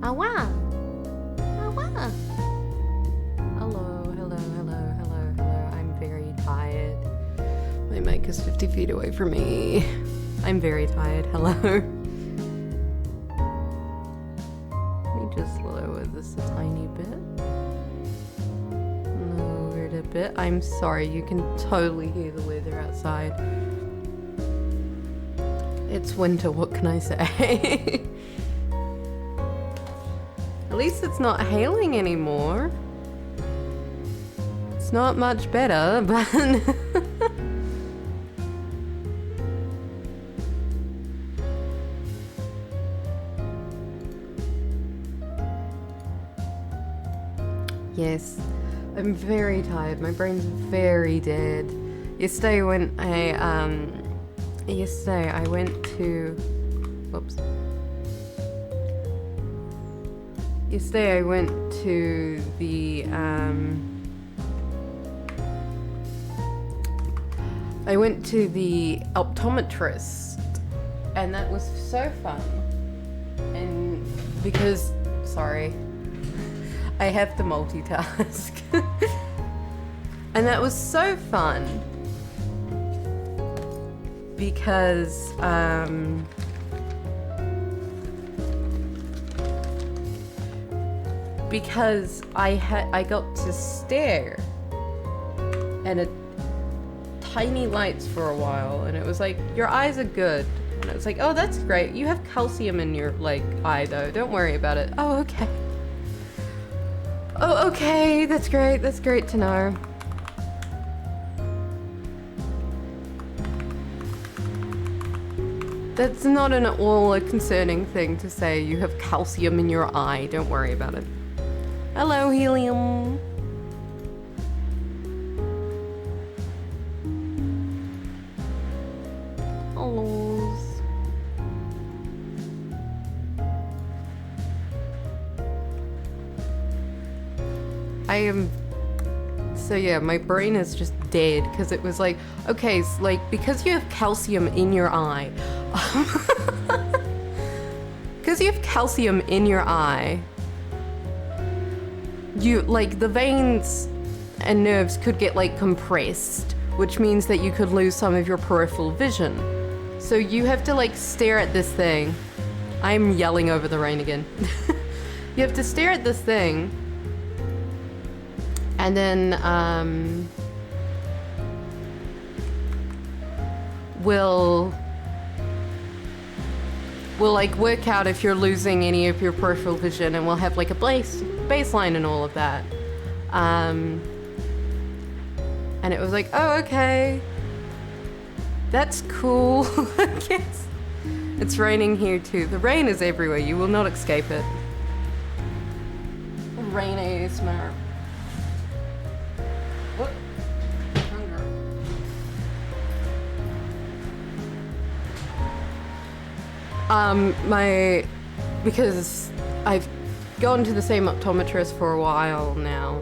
Awa! Awa! Hello, hello, hello, hello, hello. I'm very tired. My mic is 50 feet away from me. I'm very tired. Hello. Let me just lower this a tiny bit. Lower it a bit. I'm sorry, you can totally hear the weather outside. It's winter, what can I say? At least it's not hailing anymore. It's not much better, but... Yes, I'm very tired. My brain's very dead. Yesterday when Yesterday I went to... Whoops. Yesterday I went to the optometrist, and that was so fun. And because, sorry, I have to multitask. And that was so fun because I got to stare at a tiny lights for a while, and it was like, your eyes are good, and it was like, oh, that's great, you have calcium in your eye though, don't worry about it. Oh, okay. Oh, okay, that's great to know. That's not at all a concerning thing to say. You have calcium in your eye. Don't worry about it. Hello, Helium. Hellos. So yeah, my brain is just dead because it was like, okay, so because you have calcium in your eye, because you have calcium in your eye, you the veins and nerves could get compressed, which means that you could lose some of your peripheral vision. So you have to stare at this thing. I'm yelling over the rain again. You have to stare at this thing, and then we'll work out if you're losing any of your peripheral vision, and we'll have a baseline and all of that. And it was like, oh, okay, that's cool. I guess. It's raining here too. The rain is everywhere. You will not escape it. Rain ASMR. What? Because I've gone to the same optometrist for a while now.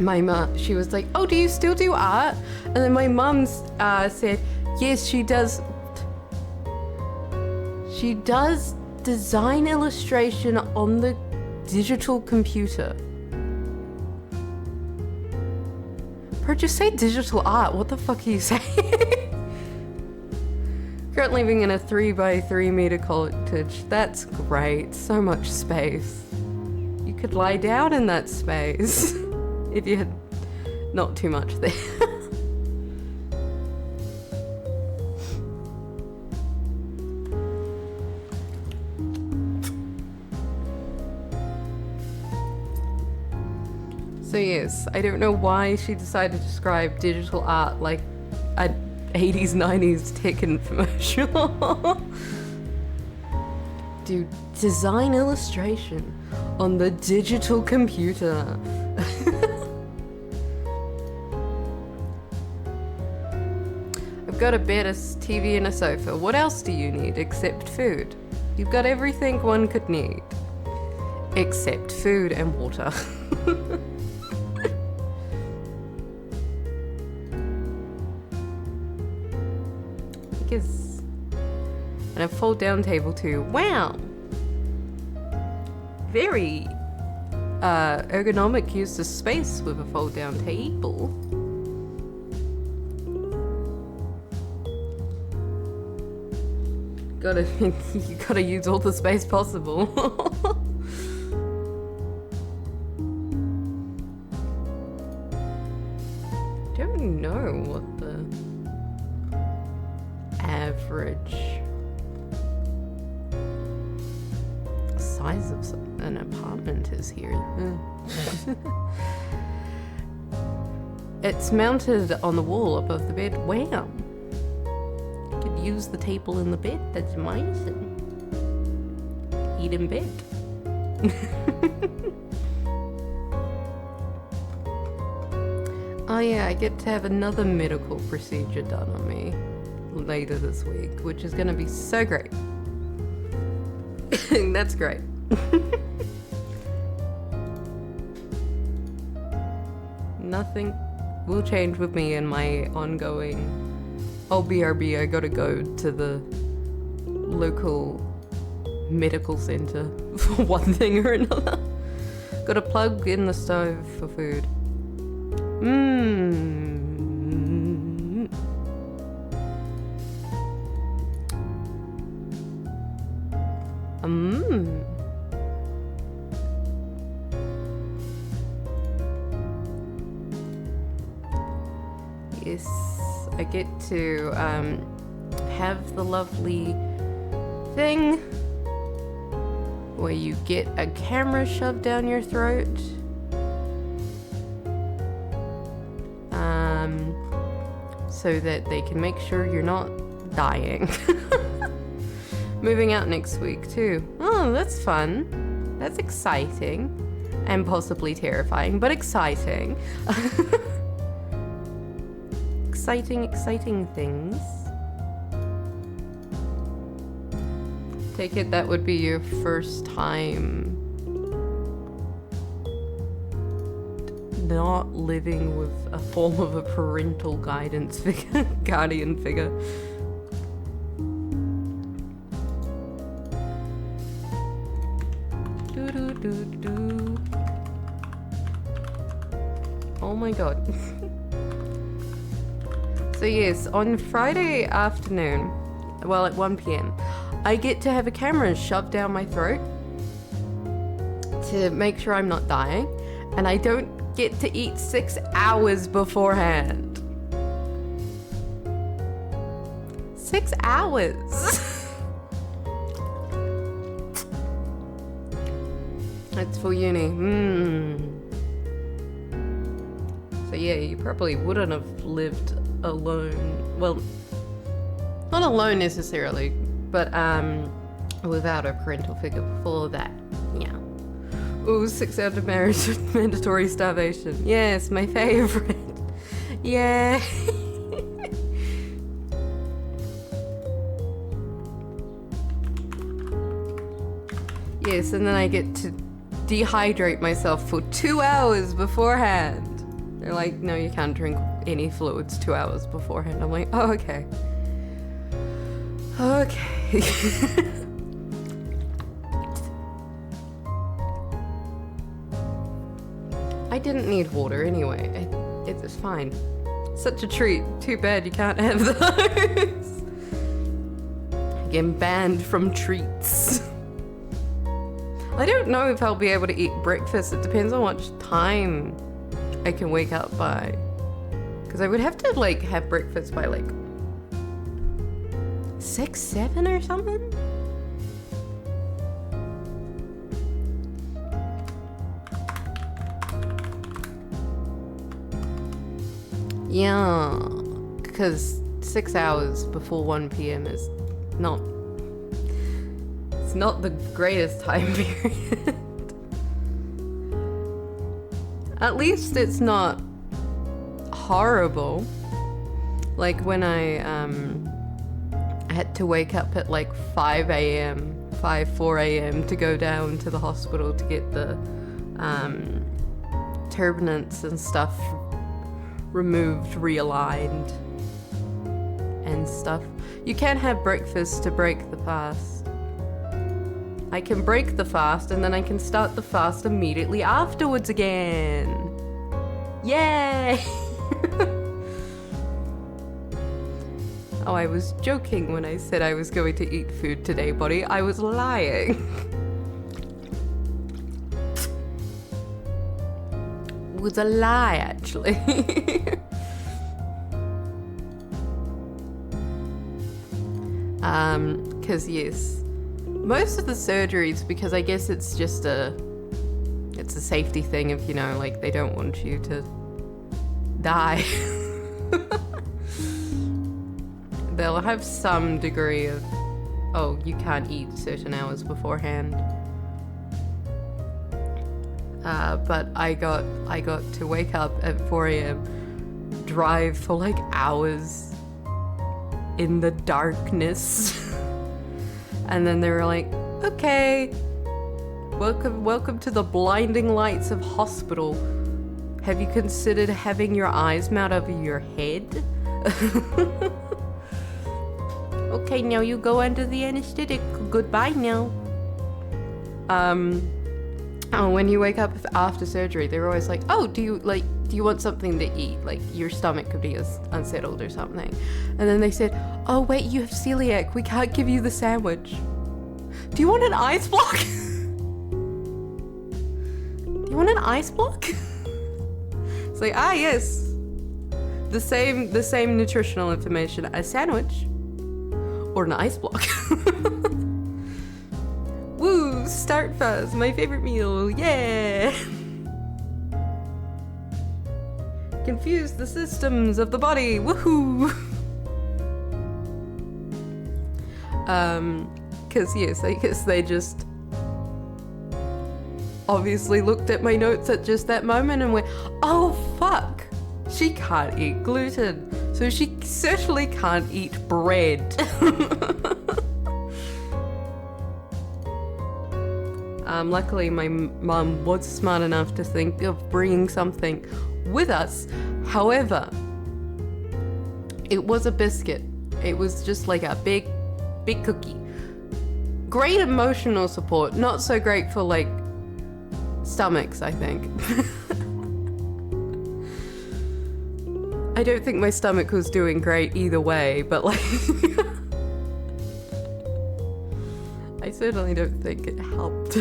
My mum, she was like, oh, do you still do art? And then my mum said, yes, she does. She does design illustration on the digital computer. Bro, just say digital art. What the fuck are you saying? Currently living in a 3x3 meter cottage. That's great. So much space. You could lie down in that space if you had not too much there. So yes, I don't know why she decided to describe digital art like an 80s, 90s tech infomercial. Do design illustration on the digital computer. I've got a bed, a TV and a sofa. What else do you need except food? You've got everything one could need. Except food and water. Because And a fold down table too. Wow! Very ergonomic use of space with a fold down table. You gotta use all the space possible. Don't know what the average size of an apartment is here. It's mounted on the wall above the bed. Wow. You could use the table in the bed. That's amazing. Eat in bed. Oh yeah, I get to have another medical procedure done on me later this week, which is gonna be so great. That's great. Nothing will change with me in my ongoing. Oh, BRB, I gotta go to the local medical center for one thing or another. Gotta plug in the stove for food. Yes, I get to have the lovely thing where you get a camera shoved down your throat. So that they can make sure you're not dying. Moving out next week too. Oh, that's fun. That's exciting. And possibly terrifying, but exciting. Exciting things. Take it that would be your first time not living with a form of a parental guidance figure, guardian figure. Oh my god. So yes, on Friday afternoon, well at 1 p.m, I get to have a camera shoved down my throat to make sure I'm not dying, and I don't get to eat 6 hours beforehand. 6 hours! That's for uni. So yeah, you probably wouldn't have lived alone. Well, not alone necessarily, but without a parental figure before that. Yeah. Ooh, 6 hours of marriage with mandatory starvation. Yes, my favorite. Yeah. Yes, and then I get to dehydrate myself for 2 hours beforehand. They're like, no, you can't drink any fluids 2 hours beforehand. I'm like, oh, okay. Okay. I didn't need water anyway. It was fine. Such a treat. Too bad you can't have those. Getting banned from treats. I don't know if I'll be able to eat breakfast. It depends on what time I can wake up by. Because I would have to like have breakfast by like 6, 7 or something. Yeah, because 6 hours before 1 p.m. is not, it's not the greatest time period. At least it's not horrible. Like when I had to wake up at like 4 a.m. to go down to the hospital to get the turbinates and stuff removed, realigned. and stuff. You can't have breakfast to break the fast. I can break the fast and then I can start the fast immediately afterwards again. Yay! Oh, I was joking when I said I was going to eat food today, buddy. I was lying. It was a lie, actually. Because yes, most of the surgeries, because I guess it's just it's a safety thing if, you know, like they don't want you to die. They'll have some degree of, oh, you can't eat certain hours beforehand. But I got to wake up at 4 a.m., drive for like hours in the darkness. And then they were like, okay, welcome to the blinding lights of hospital. Have you considered having your eyes mount over your head? Okay, now you go under the anesthetic. Goodbye now. Oh, when you wake up after surgery, they're always like, oh, do you want something to eat? Like, your stomach could be unsettled or something. And then they said, oh, wait, you have celiac. We can't give you the sandwich. Do you want an ice block? Do you want an ice block? It's like, yes. The same nutritional information. A sandwich or an ice block. Woo, start fast, my favorite meal, yeah! Confuse the systems of the body, woohoo! Cause yes, I guess they just obviously looked at my notes at just that moment and went, oh fuck, she can't eat gluten, so she certainly can't eat bread. Luckily, my mum was smart enough to think of bringing something with us. However, it was a biscuit. It was just like a big cookie. Great emotional support. Not so great for like stomachs, I think. I don't think my stomach was doing great either way, but like... I certainly don't think it helped.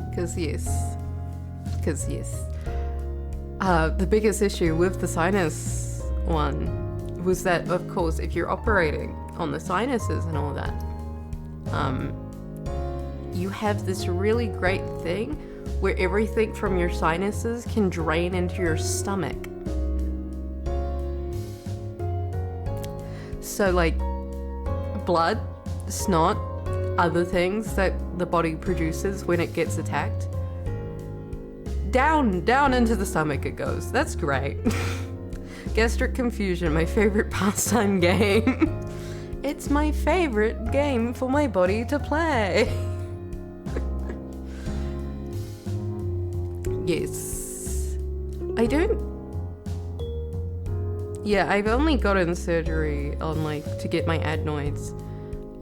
Because yes. The biggest issue with the sinus one was that, of course, if you're operating on the sinuses and all that, you have this really great thing where everything from your sinuses can drain into your stomach. So like blood, snot, other things that the body produces when it gets attacked, down into the stomach it goes. That's great. Gastric confusion, my favorite pastime game. It's my favorite game for my body to play. Yes. I've only gotten surgery on like to get my adenoids,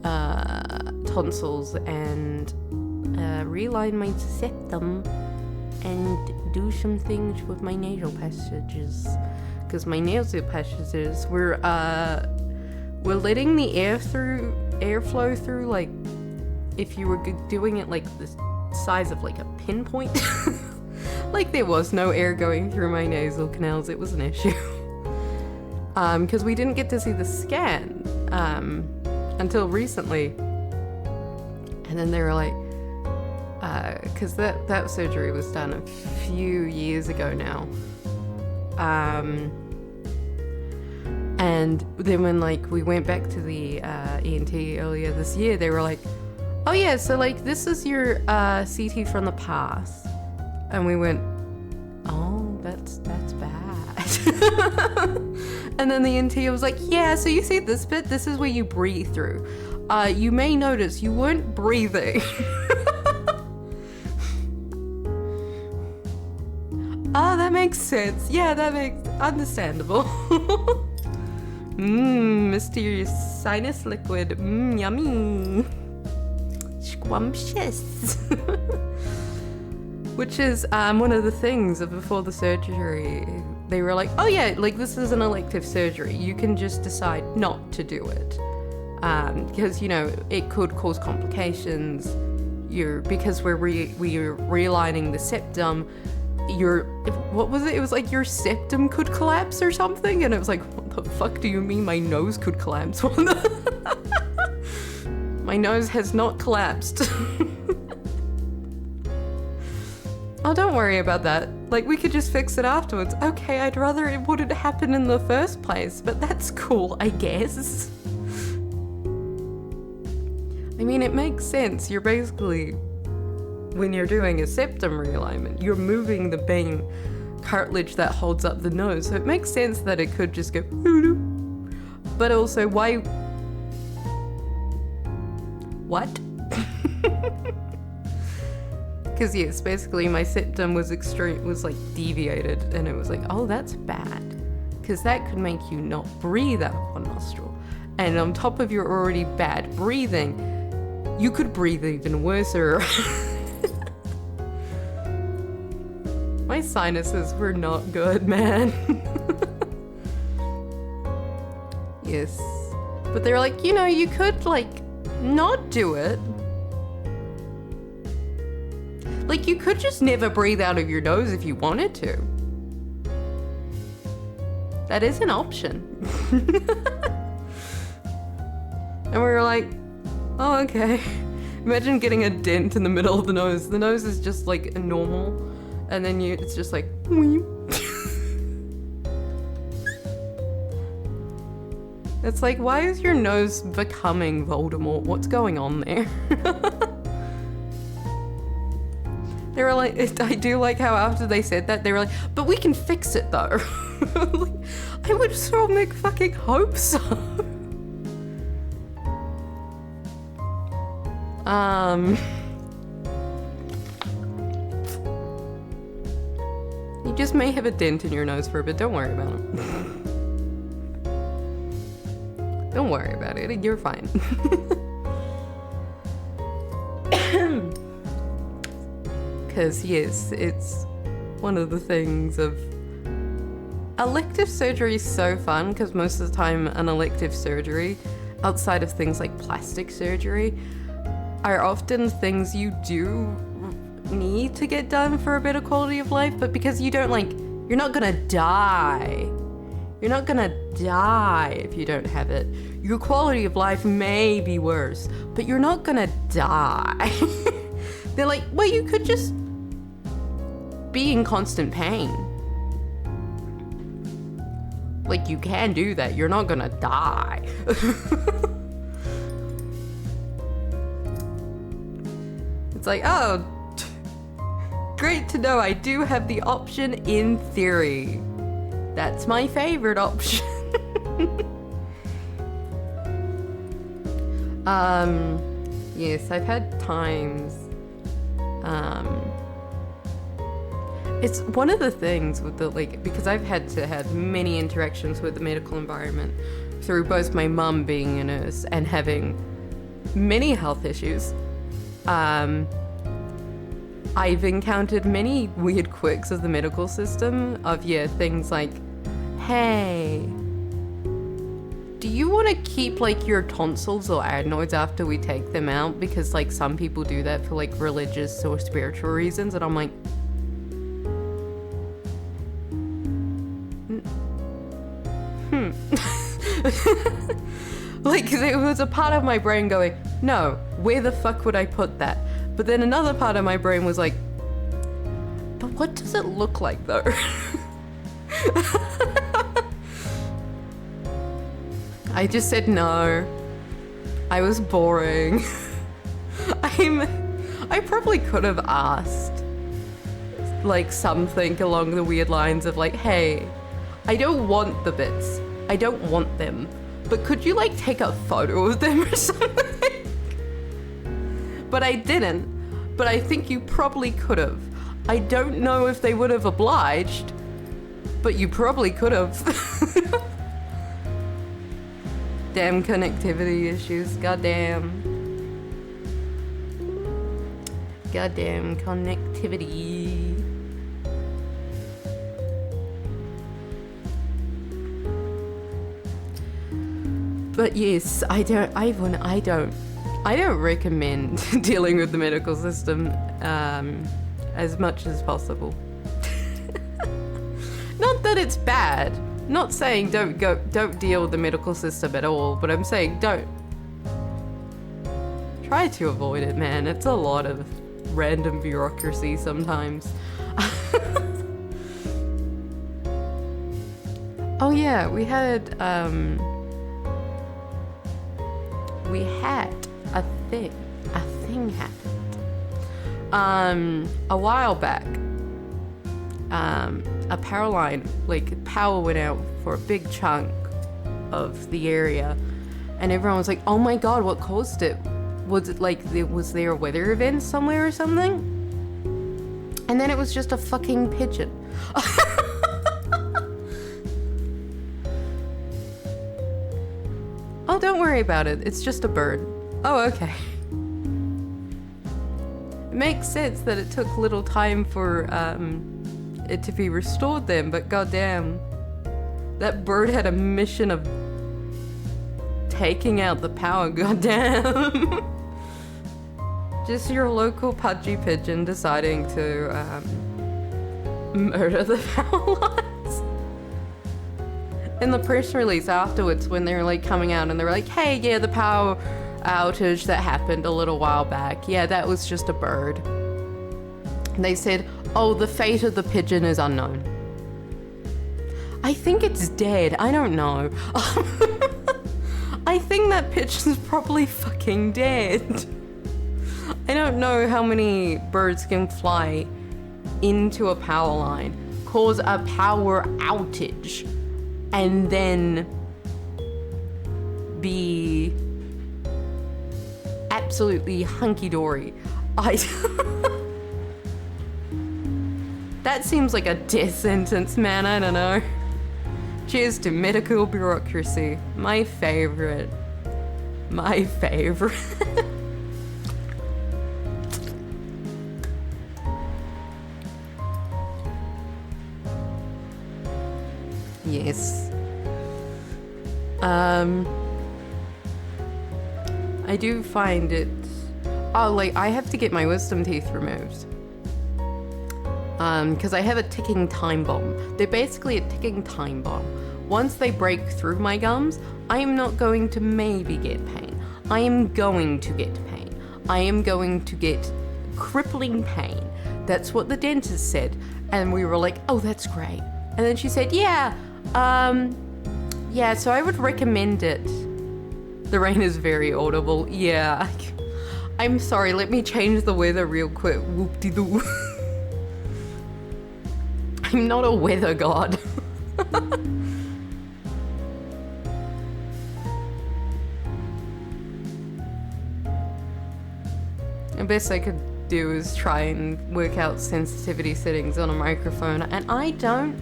tonsils, and reline my septum and do some things with my nasal passages, because my nasal passages were letting the airflow through, like if you were doing it like the size of like a pinpoint. Like there was no air going through my nasal canals. It was an issue. Because we didn't get to see the scan until recently. And then they were like, because that surgery was done a few years ago now. And then when like we went back to the ENT earlier this year, they were like, oh yeah, so like this is your CT from the past. And we went, oh, that's bad. And then the NT was like, yeah, so you see this bit? This is where you breathe through. You may notice you weren't breathing. makes sense. Yeah, that makes understandable. Mysterious sinus liquid. Yummy. Scrumptious. Which is one of the things of before the surgery. They were like, oh yeah, like this is an elective surgery. You can just decide not to do it. Because, you know, it could cause complications. Because we're realigning the septum, what was it? It was like your septum could collapse or something. And it was like, what the fuck do you mean my nose could collapse? My nose has not collapsed. Oh, don't worry about that. Like, we could just fix it afterwards. Okay, I'd rather it wouldn't happen in the first place, but that's cool, I guess. I mean, it makes sense. You're basically, when you're doing a septum realignment, you're moving the main cartilage that holds up the nose. So it makes sense that it could just go, but also, why? What? Because yes, basically my septum was like deviated, and it was like, oh, that's bad, because that could make you not breathe out of one nostril, and on top of your already bad breathing, you could breathe even worse. My sinuses were not good, man. Yes, but they're like, you know, you could like not do it. Like, you could just never breathe out of your nose if you wanted to. That is an option. And we were like, oh, okay. Imagine getting a dent in the middle of the nose. The nose is just like a normal, and then it's just like, it's like, why is your nose becoming Voldemort? What's going on there? They were like, I do like how after they said that, they were like, but we can fix it though. Like, I would so make fucking hope so. You just may have a dent in your nose for a bit. Don't worry about it. Don't worry about it. You're fine. Because yes, it's one of the things of elective surgery is so fun, because most of the time an elective surgery, outside of things like plastic surgery, are often things you do need to get done for a better quality of life, but because you don't you're not gonna die. You're not gonna die if you don't have it. Your quality of life may be worse, but you're not gonna die. They're like, well, you could just be in constant pain. Like, you can do that. You're not gonna die. It's like, oh, great to know I do have the option in theory. That's my favorite option. Yes, I've had times. It's one of the things with the, because I've had to have many interactions with the medical environment through both my mum being a nurse and having many health issues. I've encountered many weird quirks of the medical system of, things like, hey, do you want to keep your tonsils or adenoids after we take them out? Because some people do that for religious or spiritual reasons, and I'm like, there was a part of my brain going, no, where the fuck would I put that? But then another part of my brain was like, but what does it look like though? I just said no. I was boring. I probably could have asked something along the weird lines of hey, I don't want the bits. I don't want them. But could you take a photo of them or something? But I didn't. But I think you probably could have. I don't know if they would have obliged, But you probably could have. Damn connectivity issues. Goddamn. Goddamn connectivity. But yes, I don't recommend dealing with the medical system as much as possible. Not that it's bad. Not saying don't deal with the medical system at all, but I'm saying don't. Try to avoid it, man. It's a lot of random bureaucracy sometimes. Oh yeah, we had a thing happened a while back. A power line, like power went out for a big chunk of the area, and everyone was like, oh my god, what caused it? Was it like, was there a weather event somewhere or something? And then it was just a fucking pigeon. Oh, don't worry about it. It's just a bird. Oh, okay. It makes sense that it took little time for it to be restored then, but goddamn, that bird had a mission of taking out the power. Goddamn. Just your local pudgy pigeon deciding to murder the power lines. In the press release afterwards, when they're like coming out and they're like, hey, yeah, the power outage that happened a little while back, yeah, that was just a bird. And they said, oh, the fate of the pigeon is unknown. I think it's dead. I don't know. I think that pigeon's probably fucking dead. I don't know how many birds can fly into a power line, cause a power outage, and then be absolutely hunky-dory. That seems like a death sentence, man. I don't know. Cheers to medical bureaucracy. My favorite. My favorite. Yes. I do find it... Oh, like, I have to get my wisdom teeth removed. Because I have a ticking time bomb. They're basically a ticking time bomb. Once they break through my gums, I am not going to maybe get pain. I am going to get pain. I am going to get crippling pain. That's what the dentist said. And we were like, oh, that's great. And then she said, yeah, so I would recommend it. The rain is very audible. Yeah. I'm sorry, let me change the weather real quick. Whoop-de-doo. I'm not a weather god. The best I could do is try and work out sensitivity settings on a microphone, and I don't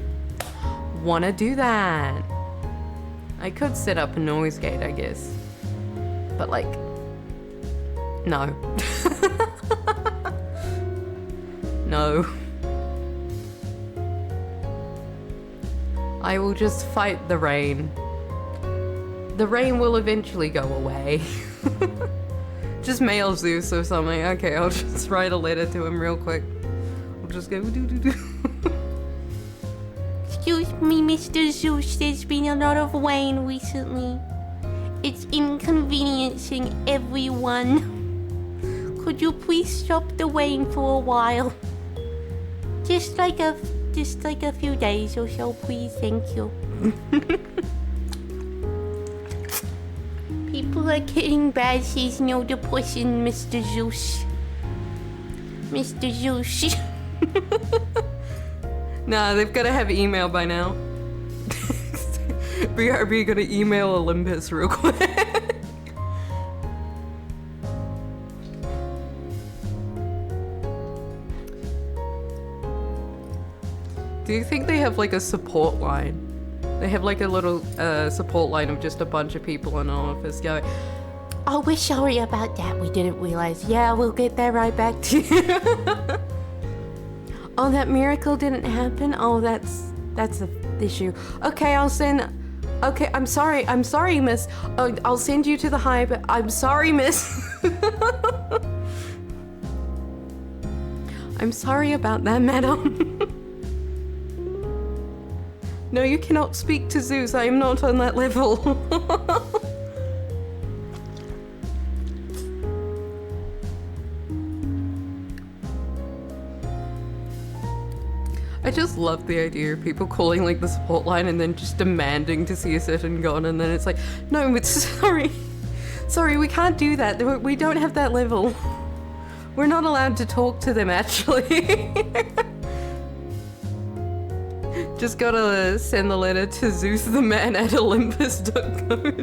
want to do that. I could set up a noise gate, I guess. But like, no. No. I will just fight the rain. The rain will eventually go away. Just mail Zeus or something. Okay, I'll just write a letter to him real quick. I'll just go do. Excuse me, Mr. Zeus, there's been a lot of rain recently. It's inconveniencing everyone. Could you please stop the rain for a while? Just like a few days or so, please. Thank you. People are getting bad seasonal depression, Mr. Zeus. Mr. Zeus. Nah, they've got to have email by now. BRB gotta email Olympus real quick. Do you think they have like a support line? They have like a little support line of just a bunch of people in an office going, Oh, we're sorry about that. We didn't realize. Yeah, we'll get that right back to you. oh, that miracle didn't happen? Oh, that's the issue. Okay, I'll send... Okay, I'm sorry, miss. Oh, I'll send you to the high, but I'm sorry, miss. I'm sorry about that, madam. No, you cannot speak to Zeus. I am not on that level. I just love the idea of people calling like the support line and then just demanding to see a certain god, and then it's like, no, it's sorry, we can't do that. We don't have that level. We're not allowed to talk to them, actually. Just gotta send the letter to Zeus the man at Olympus.co.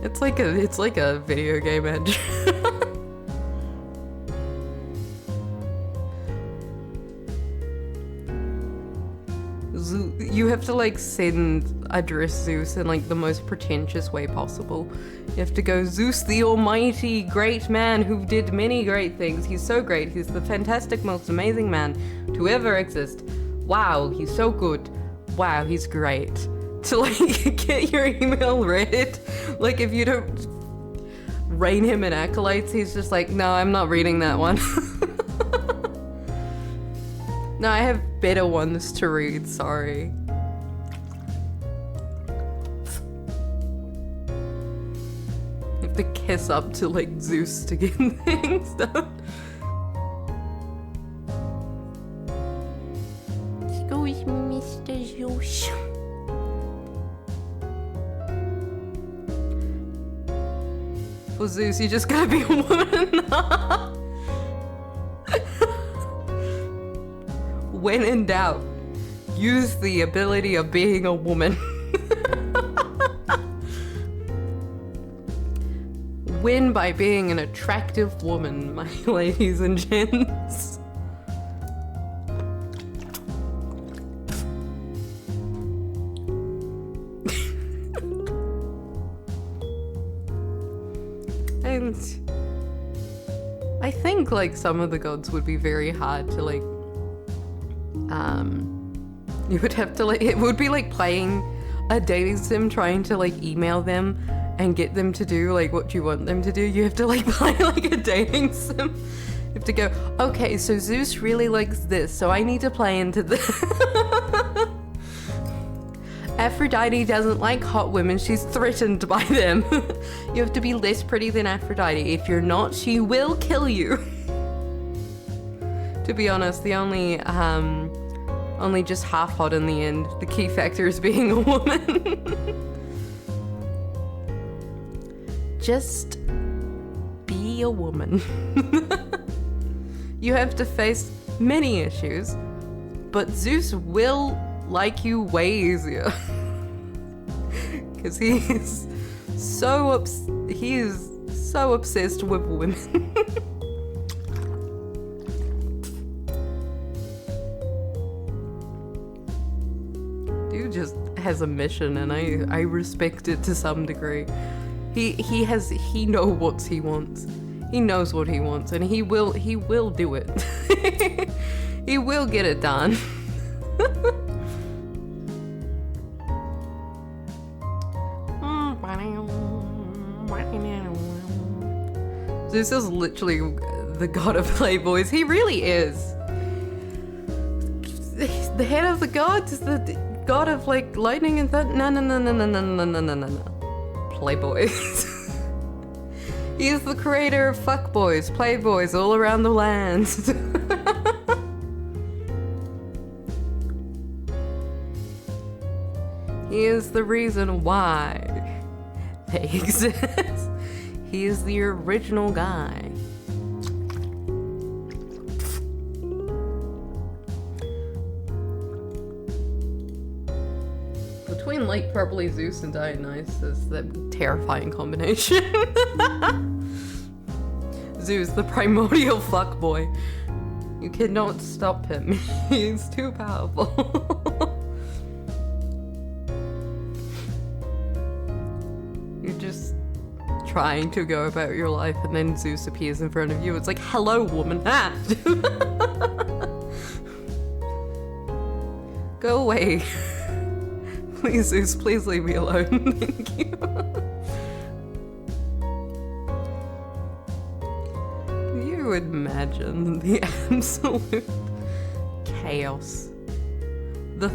It's like a video game ad. You have to like address Zeus in like the most pretentious way possible. You have to go, Zeus the almighty great man who did many great things. He's so great. He's the fantastic, most amazing man to ever exist. Wow, he's so good. Wow, he's great. To like get your email read. Like if you don't rain him in accolades, he's just like, no, I'm not reading that one. No, I have better ones to read, sorry. You have to kiss up to like Zeus to get things done. Excuse me, Mr. Zeus. For Zeus, you just gotta be a woman. When in doubt, use the ability of being a woman. Win by being an attractive woman, my ladies and gents. And I think like some of the gods would be very hard to like you would have to like, it would be like playing a dating sim, trying to like email them and get them to do like what you want them to do. You have to like play like a dating sim. You have to go, okay, so Zeus really likes this, so I need to play into this. Aphrodite doesn't like hot women, she's threatened by them. You have to be less pretty than Aphrodite. If you're not, she will kill you. To be honest, the only just half hot in the end. The key factor is being a woman. Just be a woman. You have to face many issues, but Zeus will like you way easier. Because he is so obsessed with women. Just has a mission, and I respect it to some degree. He knows what he wants. He knows what he wants, and he will do it. He will get it done. This is literally the god of playboys. He really is. The head of the gods is the god of like lightning and thunder. No. Playboys. He is the creator of fuckboys, playboys all around the land. He is the reason why they exist. He is the original guy. Between like probably Zeus and Dionysus, that terrifying combination. Zeus, the primordial fuckboy. You cannot stop him. He's too powerful. You're just trying to go about your life, and then Zeus appears in front of you. It's like, hello, woman. Ah! Go away. Please, Zeus, please leave me alone. Thank you. You imagine the absolute chaos. The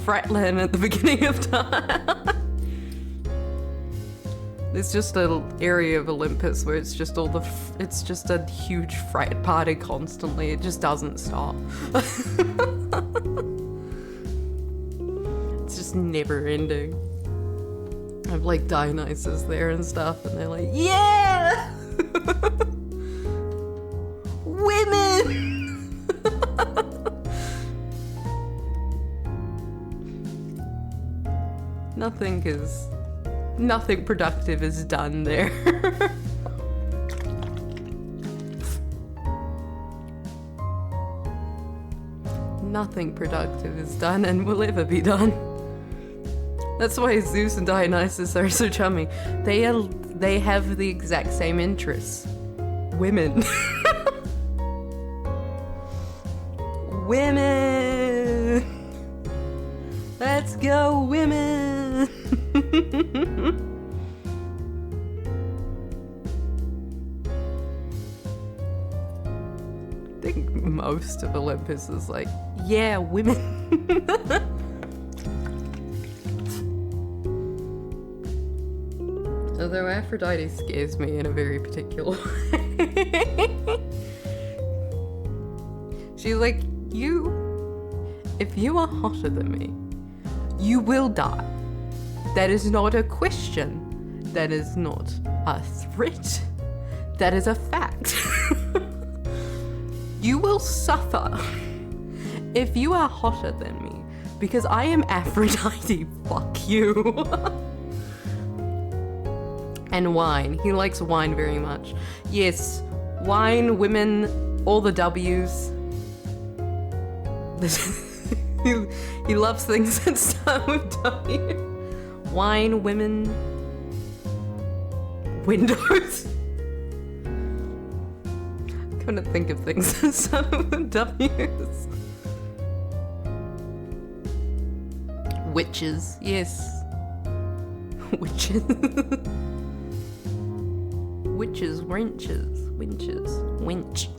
Fretland at the beginning of time. There's just an area of Olympus where it's just it's just a huge frat party constantly. It just doesn't stop. It's just never ending. I have like Dionysus there and stuff, and they're like, yeah! Women! Nothing productive is done there. Nothing productive is done and will ever be done. That's why Zeus and Dionysus are so chummy. They have the exact same interests. Women. Women. Let's go, women. I think most of Olympus is like, yeah, women. Although Aphrodite scares me in a very particular way. She's like, if you are hotter than me, you will die. That is not a question. That is not a threat. That is a fact. You will suffer if you are hotter than me, because I am Aphrodite. Fuck you. And wine. He likes wine very much. Yes, wine, women, all the W's. He loves things that start with W. Wine, women, windows. I couldn't think of things that start with W's. Witches, yes. Witches. Witches, wrenches, winches, winch.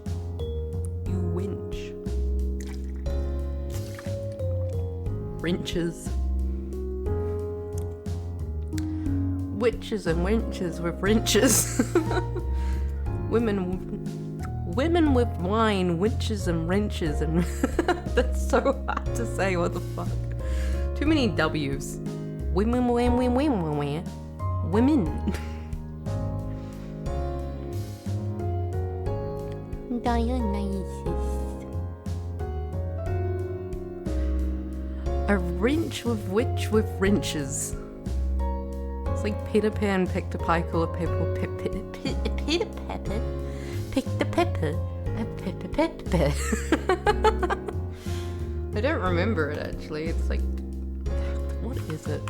You winch. Wrenches. Witches and wenches with wrenches. Women with wine, witches and wrenches, and that's so hard to say. What the fuck? Too many W's. Women. Dionysus. A wrench with wrenches. It's like Peter Pan picked a pike or a pepper. Peter Pepper picked the pepper. A pepper. I don't remember it actually. It's like, what is it?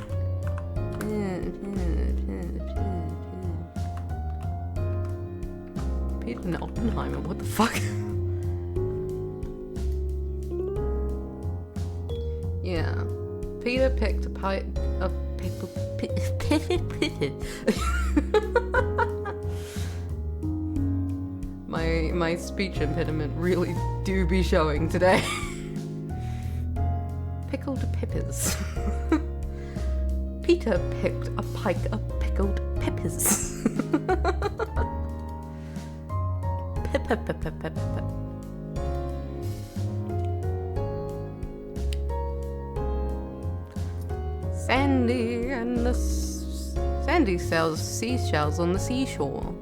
Peter and Oppenheimer. What the fuck? Yeah. Peter picked a pike. A pepper. My speech impediment really do be showing today. Pickled peppers. Peter picked a pike of pickled peppers. Sandy sells seashells on the seashore.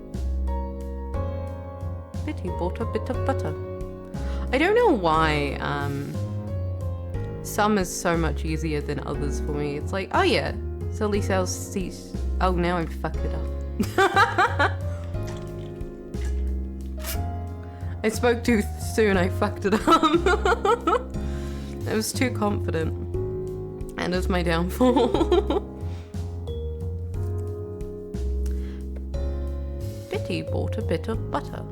Betty bought a bit of butter. I don't know why some is so much easier than others for me. It's like, oh yeah, Sally sells oh, now I've fucked it up. I spoke too soon, I fucked it up. I was too confident. And it's my downfall. Betty bought a bit of butter.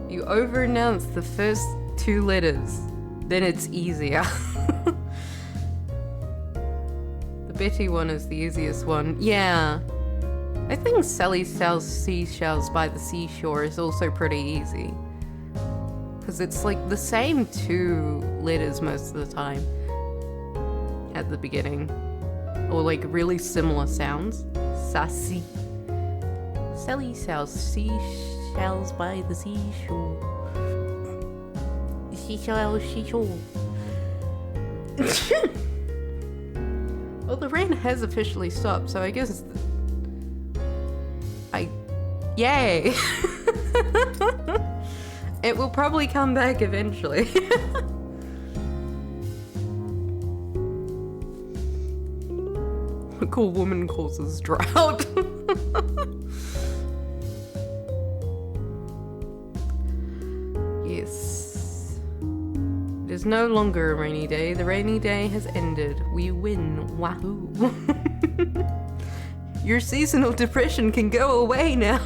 You over-announce the first 2 letters, then it's easier. The Betty one is the easiest one. Yeah. I think Sally sells seashells by the seashore is also pretty easy. Because it's like the same 2 letters most of the time at the beginning. Or like really similar sounds. Sassy. Sally sells seashells by the seashore. Seashore. Well, the rain has officially stopped, so I guess yay! It will probably come back eventually. A cool woman causes drought. Yes. It is no longer a rainy day. The rainy day has ended. We win. Wahoo. Your seasonal depression can go away now.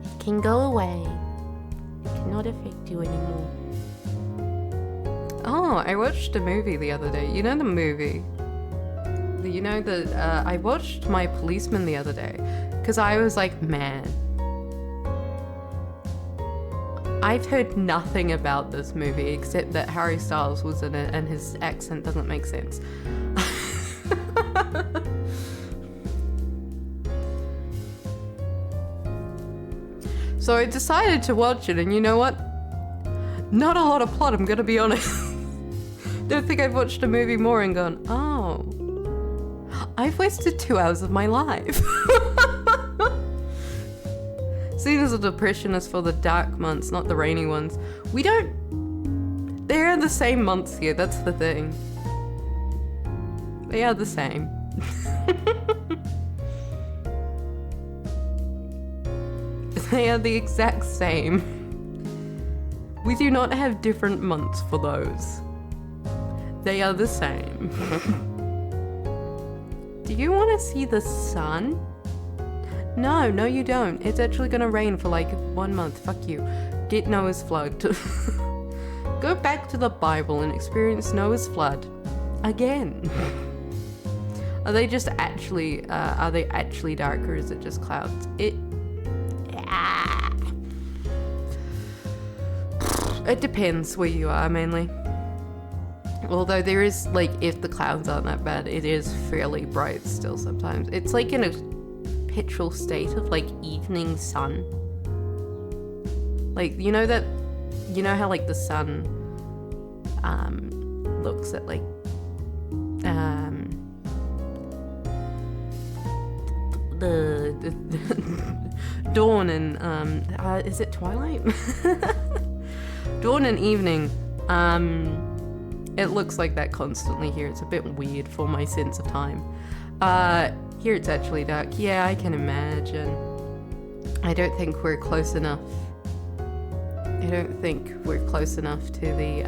It can go away. It cannot affect you anymore. Oh, I watched a movie the other day. You know the movie? I watched My Policeman the other day. Because I was like, man. I've heard nothing about this movie except that Harry Styles was in it and his accent doesn't make sense. So I decided to watch it, and you know what? Not a lot of plot, I'm gonna be honest. Don't think I've watched a movie more and gone, oh, I've wasted 2 hours of my life. Seeing as the depression is for the dark months, not the rainy ones. They're the same months here, that's the thing. They are the same. They are the exact same. We do not have different months for those. They are the same. Do you want to see the sun? No, you don't. It's actually gonna rain for like 1 month. Fuck you. Get Noah's flood. Go back to the Bible and experience Noah's flood. Again. Are they actually dark, or is it just clouds? It depends where you are, mainly. Although there is, like, if the clouds aren't that bad, it is fairly bright still sometimes. It's like in a perpetual state of, like, evening sun. Like, you know how, like, the sun looks at, like, the dawn and, is it twilight? Dawn and evening. It looks like that constantly here. It's a bit weird for my sense of time. Here it's actually dark. Yeah, I can imagine. I don't think we're close enough. I don't think we're close enough to the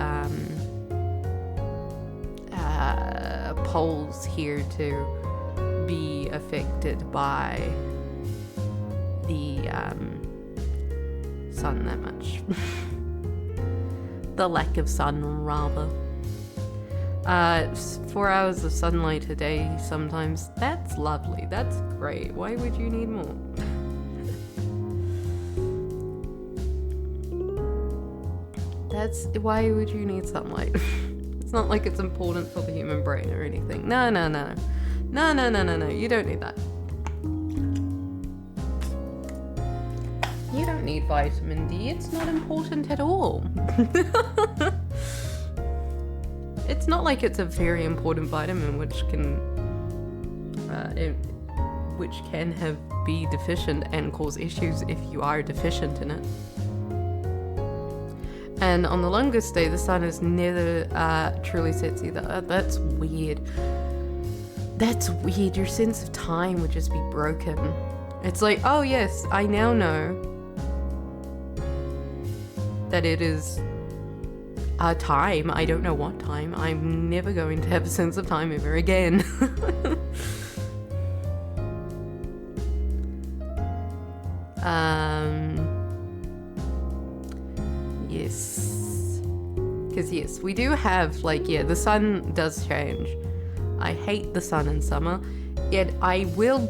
poles here to be affected by the sun that much. The lack of sun, rather. 4 hours of sunlight a day sometimes. That's lovely. That's great. Why would you need more? Why would you need sunlight? It's not like it's important for the human brain or anything. No. You don't need that. You don't need vitamin D. It's not important at all. It's not like it's a very important vitamin which can be deficient and cause issues if you are deficient in it. And on the longest day, the sun has never truly sets either. That's weird. That's weird. Your sense of time would just be broken. It's like, oh yes, I now know that it is a time. I don't know what time. I'm never going to have a sense of time ever again. Yes. Because yes, we do have, like, yeah, the sun does change. I hate the sun in summer, yet I will,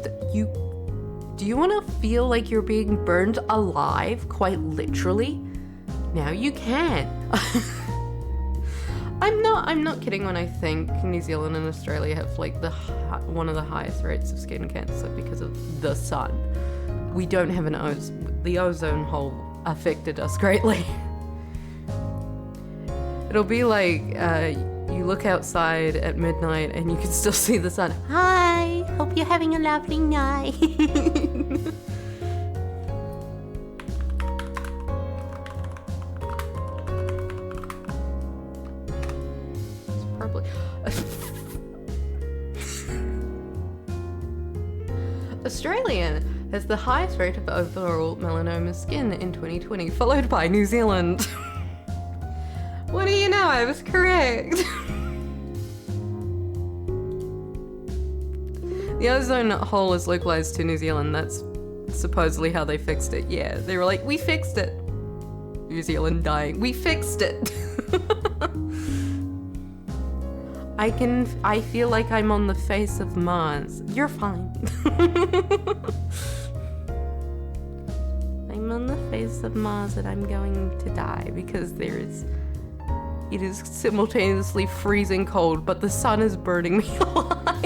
do you want to feel like you're being burned alive, quite literally? Now you can. I'm not kidding when I think New Zealand and Australia have like one of the highest rates of skin cancer because of the sun. We don't have the ozone hole affected us greatly. It'll be like you look outside at midnight and you can still see the sun. Hi, hope you're having a lovely night. Probably. Australia has the highest rate of overall melanoma skin in 2020, followed by New Zealand. What do you know? I was correct. The ozone hole is localized to New Zealand. That's supposedly how they fixed it. Yeah, they were like, we fixed it. New Zealand dying. We fixed it. I feel like I'm on the face of Mars. You're fine. I'm on the face of Mars and I'm going to die because it is simultaneously freezing cold, but the sun is burning me alive.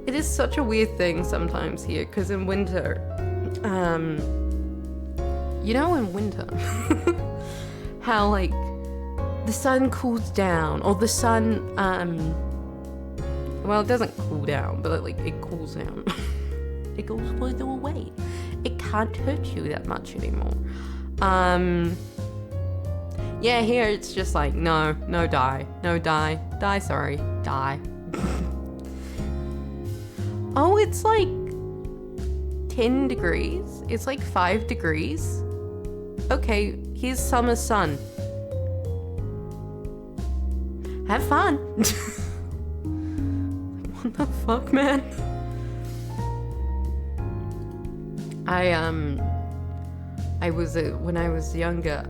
It is such a weird thing sometimes here, because in winter, in winter, how like the sun cools down, or the sun, well, it doesn't cool down, but it cools down. It goes further away. It can't hurt you that much anymore. Yeah, here it's just like, no, die, sorry, die. Oh, it's like 10 degrees. It's like 5 degrees. Okay, here's summer sun. Have fun. What the fuck, man? I was when I was younger,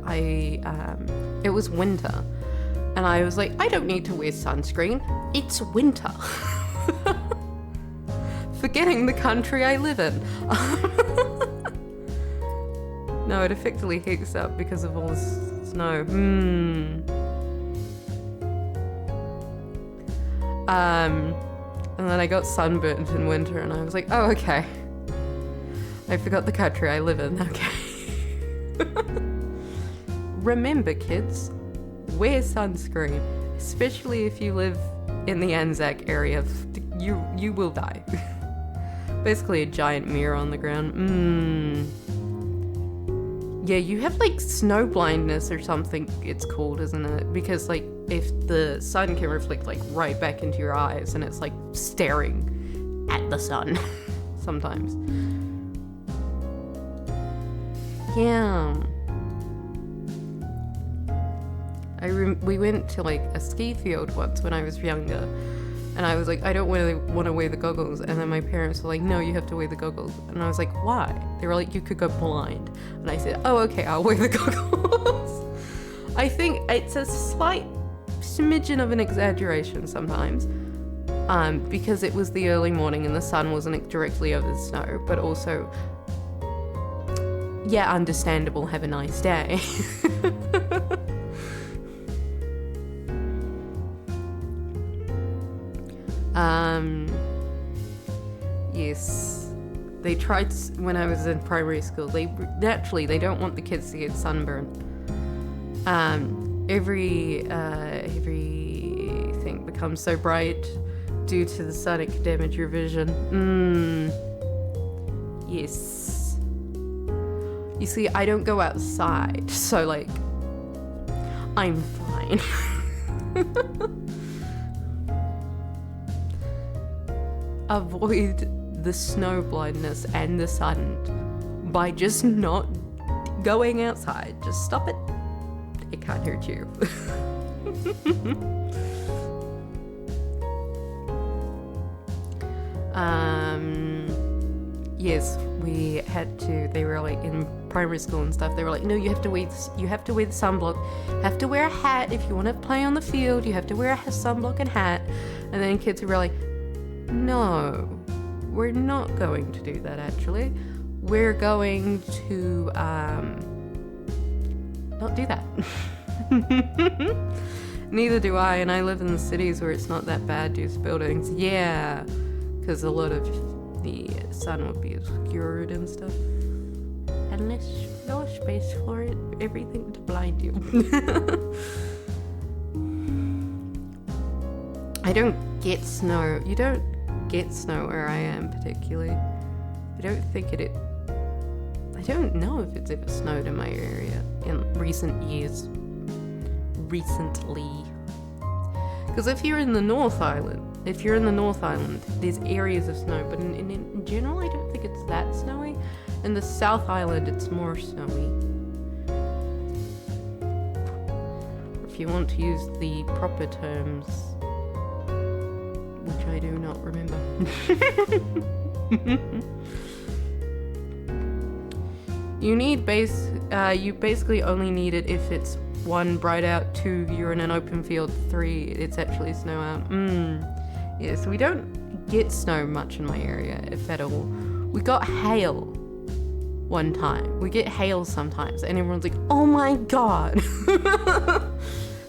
it was winter, and I was like, I don't need to wear sunscreen. It's winter. Forgetting the country I live in. No, it effectively heats up because of all this snow. And then I got sunburnt in winter, and I was like, oh, okay. I forgot the country I live in. Okay. Remember, kids, wear sunscreen, especially if you live in the Anzac area. You will die. Basically a giant mirror on the ground. Yeah, you have like snow blindness or something it's called, isn't it? Because like if the sun can reflect like right back into your eyes, and it's like staring at the sun sometimes. Yeah. We went to like a ski field once when I was younger, and I was like, I don't really want to wear the goggles. And then my parents were like, no, you have to wear the goggles. And I was like, why? They were like, you could go blind. And I said, oh, okay, I'll wear the goggles. I think it's a slight smidgen of an exaggeration sometimes, because it was the early morning and the sun wasn't directly over the snow, but also, yeah, understandable, have a nice day. Yes, they tried when I was in primary school. They don't want the kids to get sunburned. Everything becomes so bright due to the sun it can damage your vision. Yes. You see, I don't go outside, so like, I'm fine. avoid the snow blindness and the sun by just not going outside. Just stop it. It can't hurt you. Yes, we had to. They were like in primary school and stuff. They were like, no, you have to wear the sunblock. Have to wear a hat if you want to play on the field. You have to wear a sunblock and hat. And then kids were like, no, we're not going to do that. Actually, we're going to not do that. Neither do I, and I live in the cities where it's not that bad due to buildings. Yeah, because a lot of the sun would be obscured and stuff. Unless no space for it, everything to blind you. I don't get snow. You don't get snow where I am particularly. I don't know if it's ever snowed in my area in recent years. Recently. Because if you're in the North Island, there's areas of snow, but in general, I don't think it's that snowy. In the South Island, it's more snowy. If you want to use the proper terms, which I do not remember. You basically only need it if it's 1, bright out, 2, you're in an open field, 3, it's actually snow out. Yeah, so we don't get snow much in my area, if at all. We got hail one time. We get hail sometimes, and everyone's like, oh my god.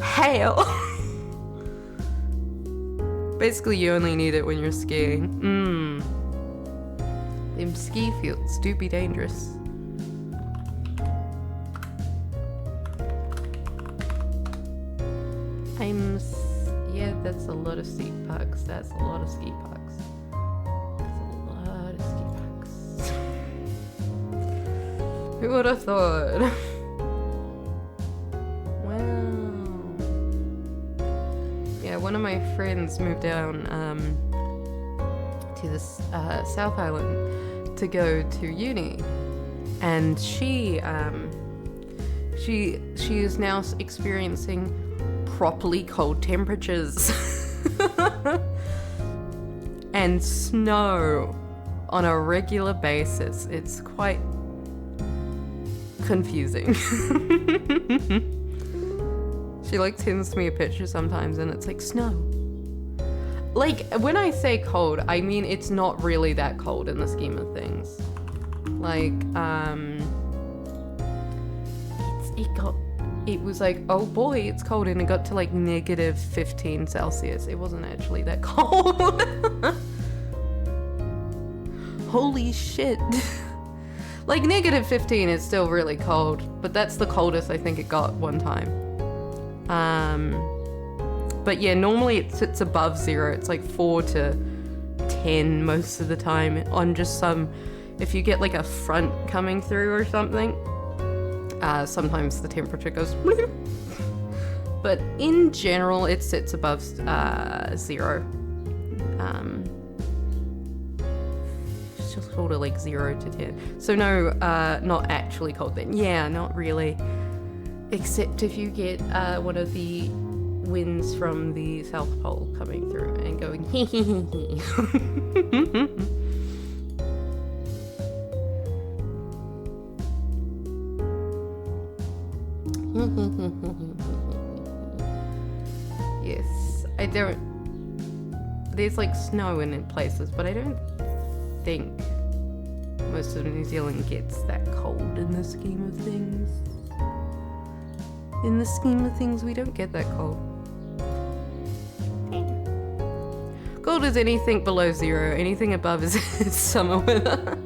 Hail. Basically, you only need it when you're skiing. Them ski fields do be dangerous. Yeah, that's a lot of ski parks. That's a lot of ski parks. Who would have thought? Wow. Yeah, one of my friends moved down to the South Island to go to uni, and she is now experiencing properly cold temperatures and snow on a regular basis. It's quite confusing. She sends me a picture sometimes and it's like snow. Like, when I say cold, I mean it's not really that cold in the scheme of things. It was like, oh boy, it's cold, and it got to negative 15 Celsius. It wasn't actually that cold. Holy shit. Negative 15 is still really cold, but that's the coldest I think it got one time. But yeah, normally it sits above 0. It's 4 to 10 most of the time on just if you get a front coming through or something. Sometimes the temperature goes but in general it sits above 0. It's just sort of 0 to 10. So no, not actually cold then. Yeah, not really. Except if you get one of the winds from the South Pole coming through and going hee hee hee hee. Yes, I don't. There's snow in places, but I don't think most of New Zealand gets that cold in the scheme of things. In the scheme of things, we don't get that cold. Cold is anything below 0. Anything above is summer weather.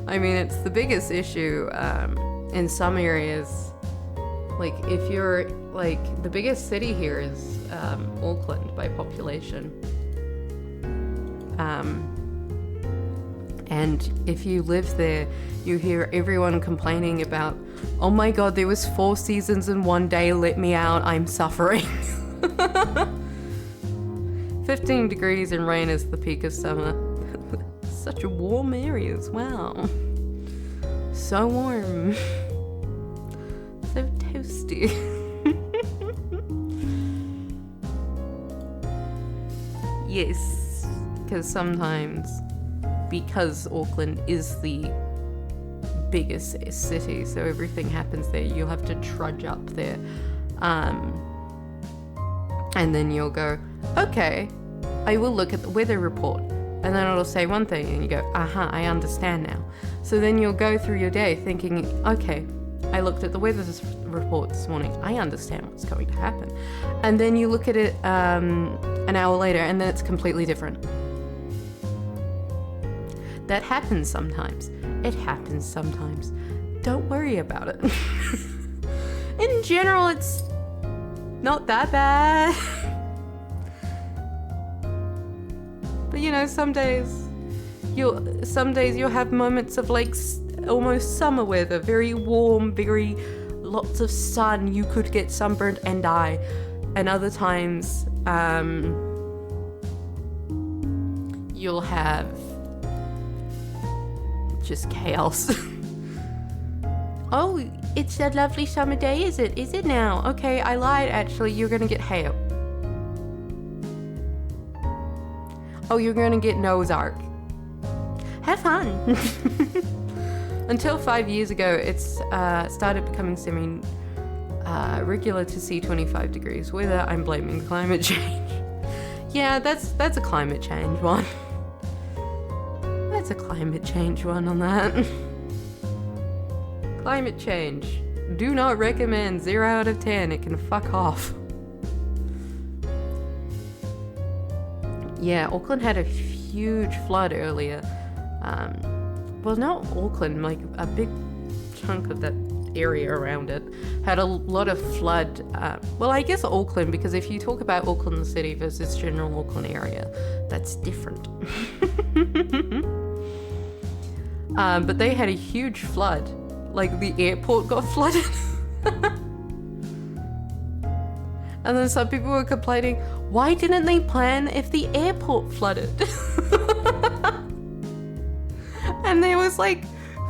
I mean, it's the biggest issue in some areas. If you're the biggest city here is Auckland by population, and if you live there, you hear everyone complaining about, oh my god, there was 4 seasons in one day, let me out, I'm suffering. For 15 degrees and rain is the peak of summer. Such a warm area as well. So warm. So toasty. Yes, because Auckland is the biggest city, so everything happens there. You'll have to trudge up there. And then you'll go, okay, I will look at the weather report. And then it'll say one thing and you go, I understand now. So then you'll go through your day thinking, okay, I looked at the weather report this morning. I understand what's going to happen. And then you look at it an hour later and then it's completely different. That happens sometimes. It happens sometimes. Don't worry about it. In general, it's not that bad. But you know, some days you'll have moments of like almost summer weather, very warm, very lots of sun. You could get sunburned and die. And other times, you'll have just chaos. Oh, it's a lovely summer day, is it? Is it now? Okay, I lied. Actually, you're gonna get hail. Oh, you're gonna get Noah's Ark. Have fun. Until 5 years ago, it's started becoming regular to see 25 degrees weather. I'm blaming climate change. Yeah, that's a climate change one. That's a climate change one on that. Climate change. Do not recommend. 0 out of 10. It can fuck off. Yeah, Auckland had a huge flood earlier. Well, not Auckland, like a big chunk of that area around it had a lot of flood. Well, I guess Auckland, because if you talk about Auckland city versus general Auckland area, that's different. But they had a huge flood. Like the airport got flooded. And then some people were complaining, why didn't they plan if the airport flooded? And there was like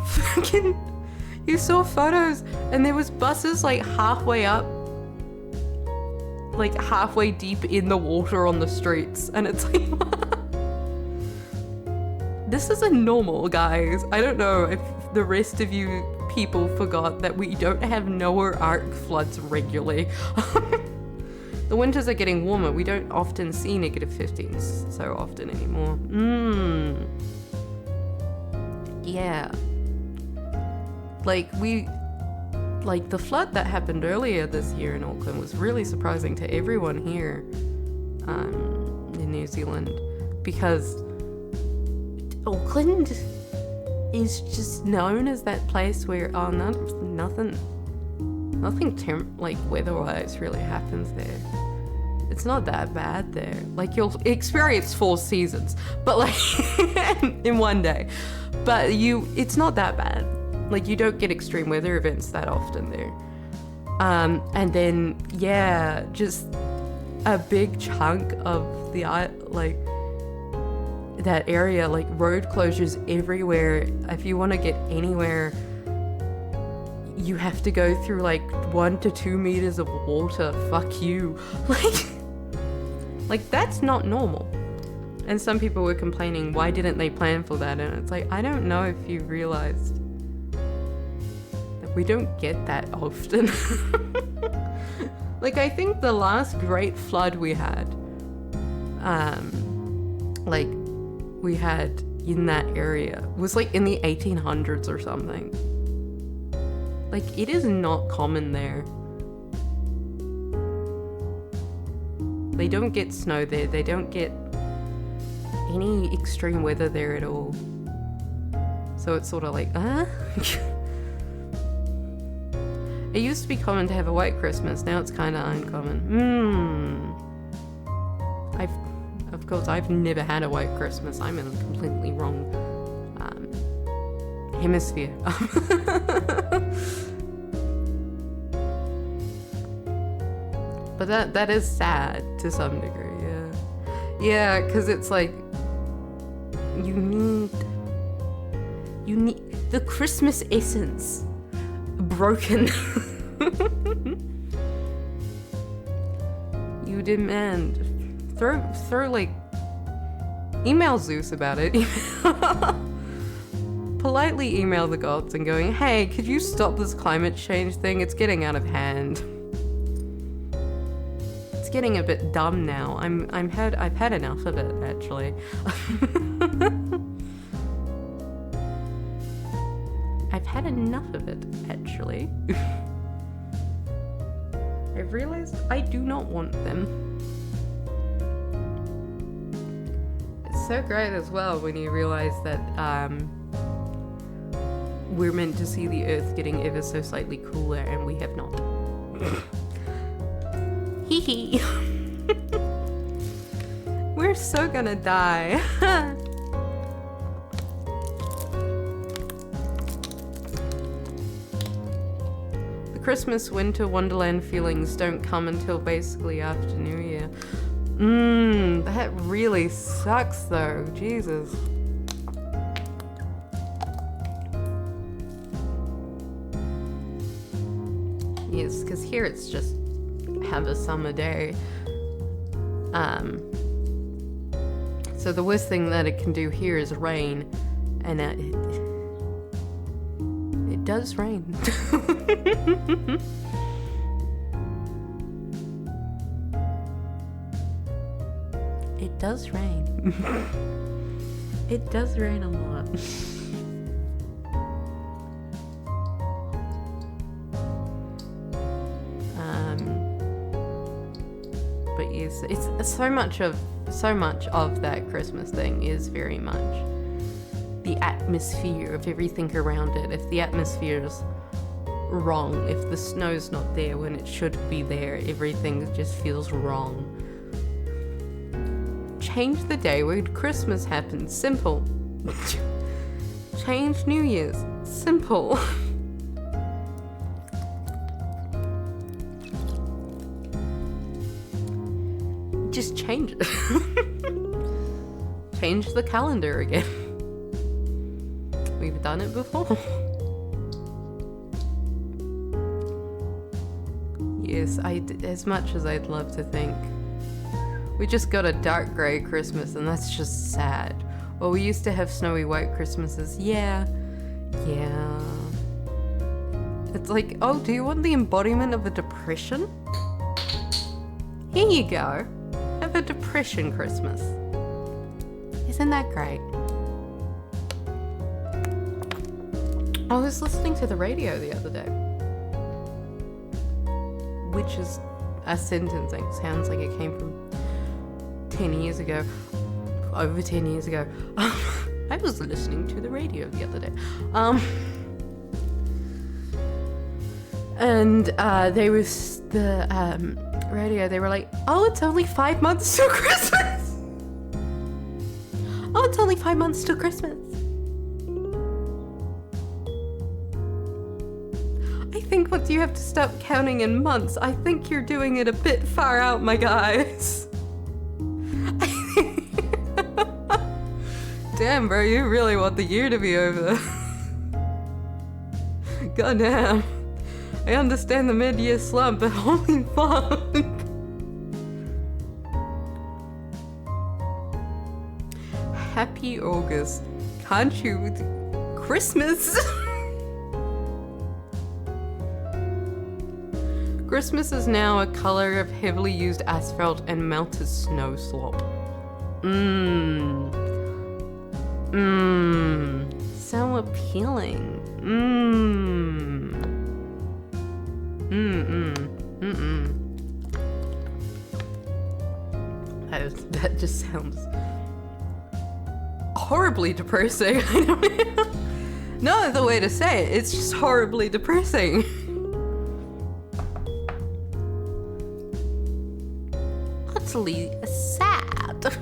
fucking, you saw photos and there was buses like halfway up, like halfway deep in the water on the streets. And it's like, this isn't normal, guys. I don't know if the rest of you people forgot that we don't have Noah Ark floods regularly. The winters are getting warmer. We don't often see negative 15s so often anymore. Yeah. Like the flood that happened earlier this year in Auckland was really surprising to everyone here in New Zealand, because Auckland is just known as that place where nothing like weather-wise really happens there. It's not that bad there. Like you'll experience 4 seasons, but like in one day. But it's not that bad. Like you don't get extreme weather events that often there. And then yeah, just a big chunk of the like that area, like road closures everywhere. If you want to get anywhere, you have to go through like 1 to 2 meters of water. Fuck you. Like that's not normal. And some people were complaining, why didn't they plan for that? And it's like, I don't know if you realized that we don't get that often. Like I think the last great flood we had, like we had in that area was like in the 1800s or something. Like it is not common there. They don't get snow there. They don't get any extreme weather there at all. So it's sort of like, It used to be common to have a white Christmas. Now it's kind of uncommon. Of course, I've never had a white Christmas. I'm in the completely wrong hemisphere. But that is sad to some degree, Yeah, because it's like you need the Christmas essence broken. You demand throw like email Zeus about it. Politely email the gods and going, hey, could you stop this climate change thing? It's getting out of hand. It's getting a bit dumb now. I've had enough of it, actually. I've had enough of it, actually. I've realized I do not want them. It's so great as well when you realize that we're meant to see the Earth getting ever so slightly cooler and we have not. Hee hee. We're so gonna die. The Christmas winter wonderland feelings don't come until basically after New Year. That really sucks though. Jesus. Yes, because here it's just have a summer day. So the worst thing that it can do here is rain, and it does rain. It does rain. It does rain a lot. But yes, it's so much of that Christmas thing is very much the atmosphere of everything around it. If the atmosphere's wrong, if the snow's not there when it should be there, everything just feels wrong. Change the day when Christmas happens. Simple. Change New Year's. Simple. Just change it. Change the calendar again. We've done it before. Yes, as much as I'd love to think. We just got a dark grey Christmas and that's just sad. Well, we used to have snowy white Christmases. Yeah. It's like, oh, do you want the embodiment of a depression? Here you go. Have a depression Christmas. Isn't that great? I was listening to the radio the other day, which is a sentence that sounds like it came from 10 years ago, over 10 years ago. I was listening to the radio the other day. And they was the radio, they were like, oh, it's only 5 months till Christmas. Oh, it's only 5 months till Christmas. I think once you have to stop counting in months, I think you're doing it a bit far out, my guys. Damn, bro, you really want the year to be over. Goddamn. I understand the mid-year slump, but holy fuck. Happy August. Can't you? Christmas. Christmas is now a color of heavily used asphalt and melted snow slop. So appealing. That just sounds horribly depressing. I don't know. No other way to say it. It's just horribly depressing. Utterly sad.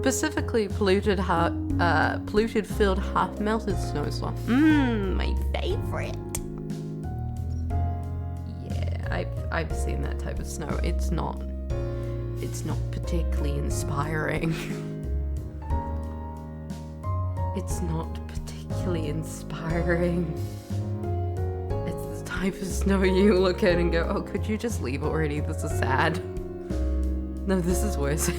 Specifically polluted filled half melted snow slop. My favorite. Yeah, I've seen that type of snow. It's not it's not particularly inspiring. It's not particularly inspiring. It's the type of snow you look at and go, oh, could you just leave already? This is sad. No, this is worse.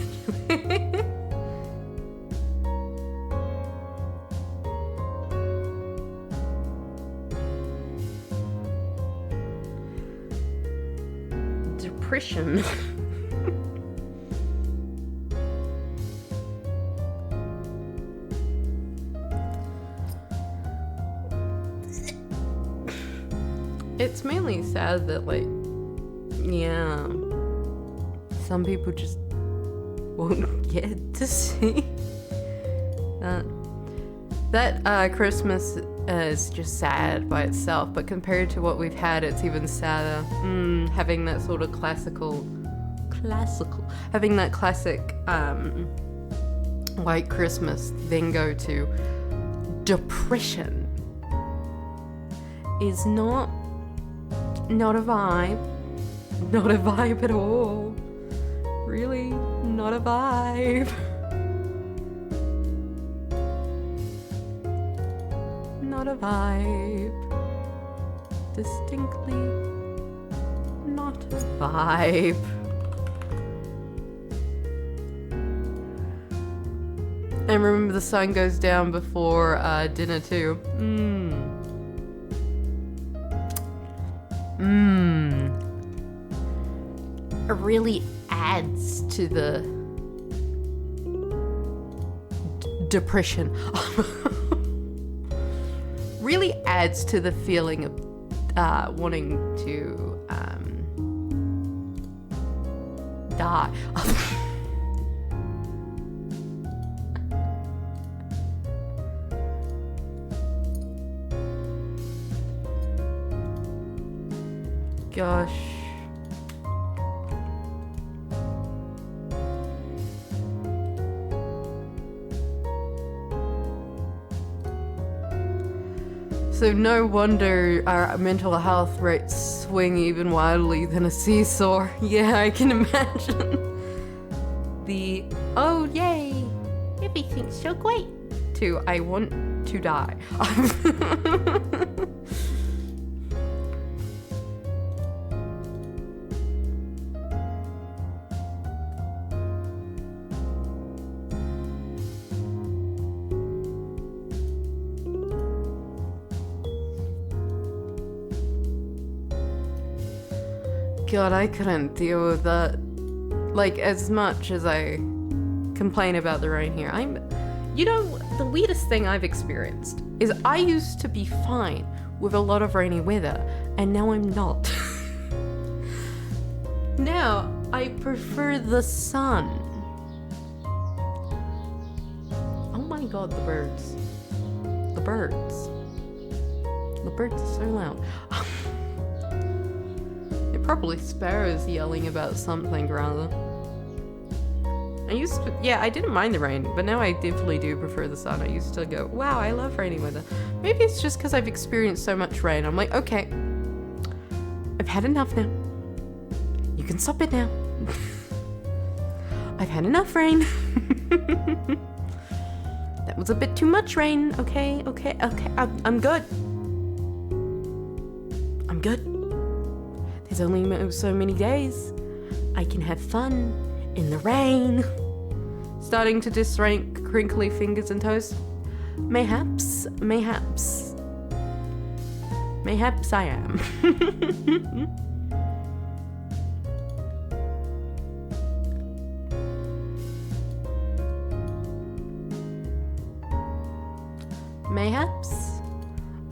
Depression. It's mainly sad that, like, yeah, some people just won't get to see that Christmas is just sad by itself, but compared to what we've had, it's even sadder. Having that sort of having that classic white Christmas, then go to depression is not a vibe at all. Really, not a vibe. Not a vibe. Distinctly not a vibe. And remember, the sun goes down before dinner too. It really adds to the depression. Really adds to the feeling of wanting to die. Gosh. So no wonder our mental health rates swing even wildly than a seesaw. Yeah, I can imagine. The, oh yay, Everything's so great. to I want to die. God, I couldn't deal with that. Like, as much as I complain about the rain here, you know, the weirdest thing I've experienced is I used to be fine with a lot of rainy weather, and now I'm not. Now, I prefer the sun. Oh my God, the birds. The birds. The birds are so loud. Probably sparrows yelling about something rather. I didn't mind the rain, but now I definitely do prefer the sun. I used to go, wow, I love rainy weather. Maybe it's just because I've experienced so much rain. I'm like, okay, I've had enough now. You can stop it now. I've had enough rain. That was a bit too much rain. Okay. I'm good. I'm good. There's only so many days I can have fun in the rain. Starting to disrank crinkly fingers and toes. Mayhaps I am. Mayhaps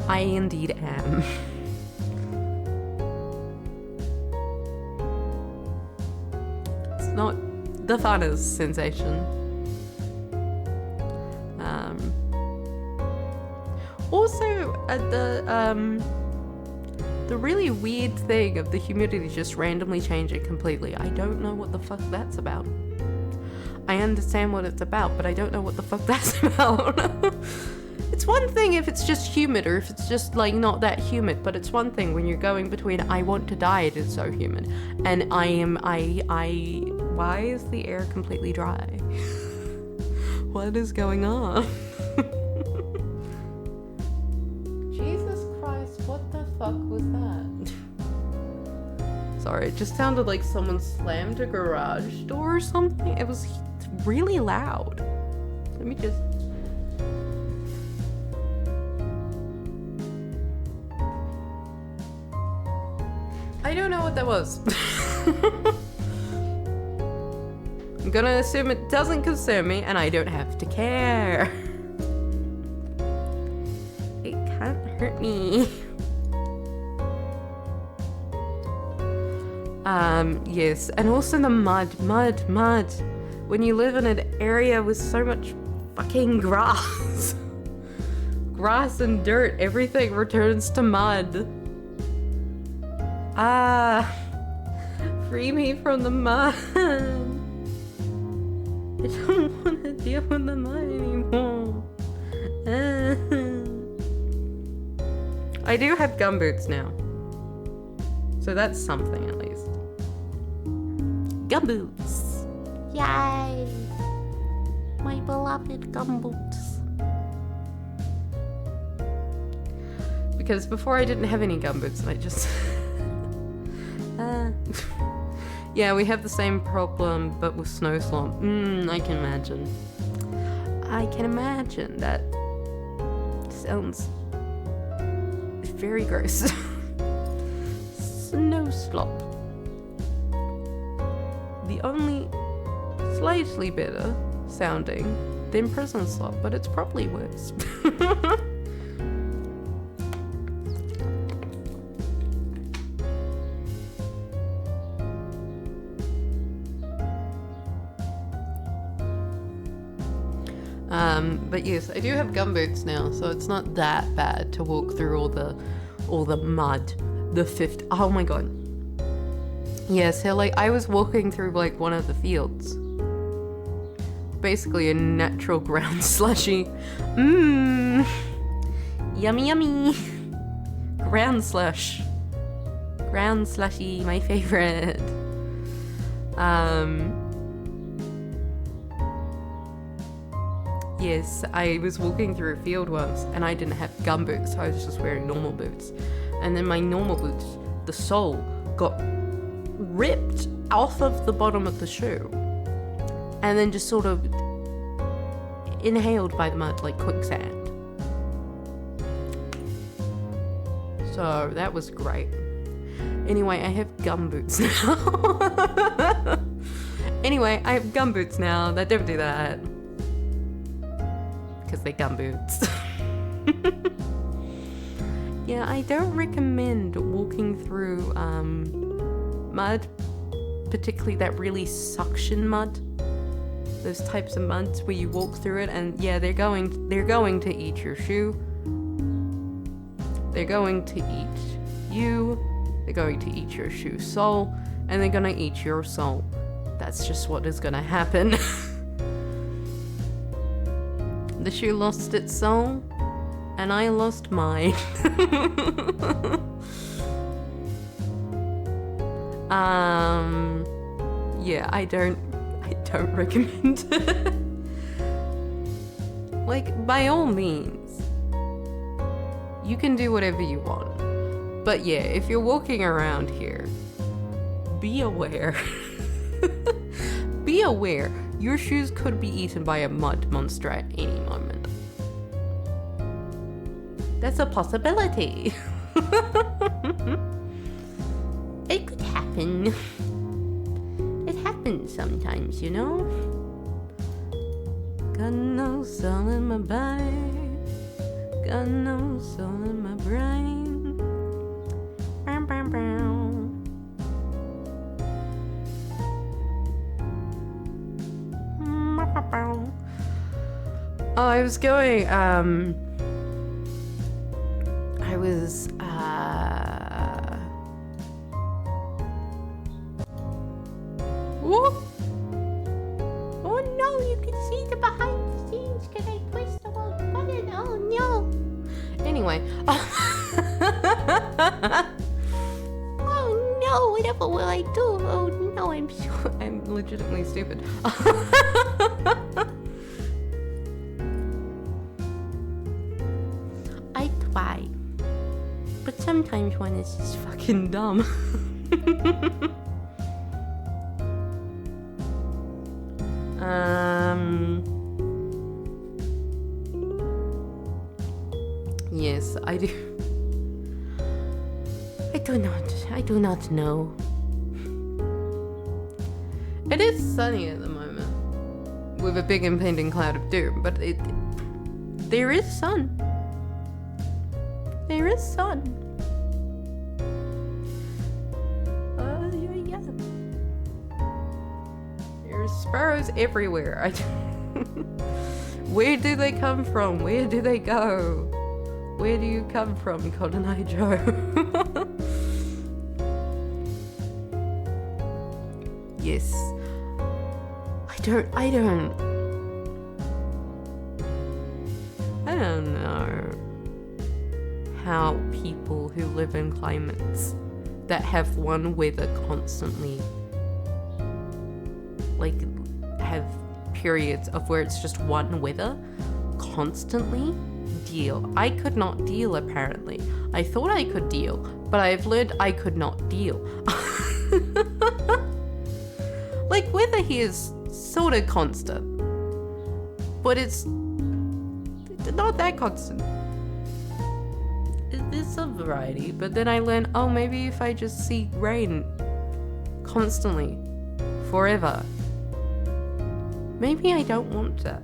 I indeed am. Not the funnest sensation. Also, the really weird thing of the humidity just randomly changing completely. I don't know what the fuck that's about. I understand what it's about, but I don't know what the fuck that's about. It's one thing if it's just humid or if it's just like not that humid, but it's one thing when you're going between I want to die, it is so humid, and I Why is the air completely dry? What is going on? Jesus Christ, what the fuck was that? Sorry, it just sounded like someone slammed a garage door or something. It was really loud. Let me just... I don't know what that was. I'm gonna assume it doesn't concern me and I don't have to care. It can't hurt me. Yes, and also the mud. When you live in an area with so much fucking grass. Grass and dirt, everything returns to mud. Free me from the mud. I don't want to deal with the mud anymore. I do have gumboots now. So that's something at least. Gumboots. Yay. My beloved gumboots. Because before I didn't have any gumboots and I just... Yeah, we have the same problem but with snow slump. I can imagine. That sounds very gross. Snow slop. The only slightly better sounding than prison slop, but it's probably worse. But yes, I do have gumboots now, so it's not that bad to walk through all the mud. Oh my god. Yeah, so like I was walking through like one of the fields. Basically a natural ground slushy. Yummy yummy. Ground slush. Ground slushy, my favorite. Yes, I was walking through a field once and I didn't have gumboots, so I was just wearing normal boots. And then my normal boots, the sole got ripped off of the bottom of the shoe and then just sort of inhaled by the mud like quicksand. So that was great. Anyway, I have gumboots now. Anyway, I have gumboots now that don't do that. Because they're gumboots. Yeah, I don't recommend walking through mud, particularly that really suction mud. Those types of muds where you walk through it and yeah, they're going to eat your shoe. They're going to eat you. They're going to eat your shoe sole, and they're gonna eat your soul. That's just what is gonna happen. The shoe lost its soul, and I lost mine. Yeah, I don't recommend it. Like, by all means, you can do whatever you want. But yeah, if you're walking around here, be aware. Be aware. Your shoes could be eaten by a mud monster at any moment. That's a possibility. It could happen. It happens sometimes, you know? Got no soul in my body. Got no soul in my brain. Bow, bow, bow. Oh, I was going, Whoop. Oh no, you can see the behind the scenes because I pressed the wrong button. Oh no. Anyway. Oh no, whatever will I do? Oh no, I'm so... I'm legitimately stupid. I try. But sometimes one is just Fucking dumb. Yes, I do. I do not know. It is sunny at the moment, with a big impending cloud of doom, but there is sun. There is sun. Yeah. There's sparrows everywhere. Where do they come from? Where do they go? Where do you come from, Cotton Eye Joe? Yes. I don't know how people who live in climates that have one weather constantly, like, have periods of where it's just one weather constantly deal. I could not deal, apparently. I thought I could deal, but I've learned I could not deal. Like, weather here is sort of constant, but it's not that constant. There's a variety, but then I learned, oh, maybe if I just see rain constantly, forever, maybe I don't want that.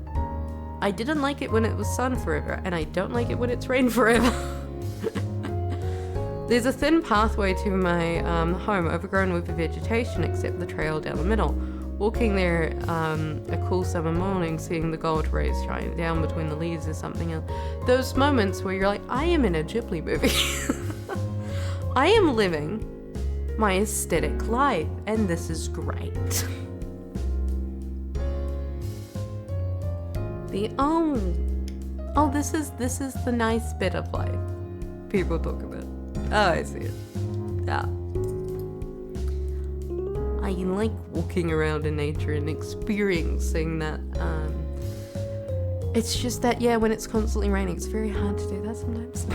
I didn't like it when it was sun forever, and I don't like it when it's rain forever. There's a thin pathway to my home, overgrown with vegetation except the trail down the middle. Walking there a cool summer morning, seeing the gold rays shine down between the leaves is something else. Those moments where you're like, I am in a Ghibli movie. I am living my aesthetic life, and this is great. This is the nice bit of life people talk about. Oh, I see it. Yeah. I like walking around in nature and experiencing that. It's just that, yeah, when it's constantly raining, it's very hard to do that sometimes.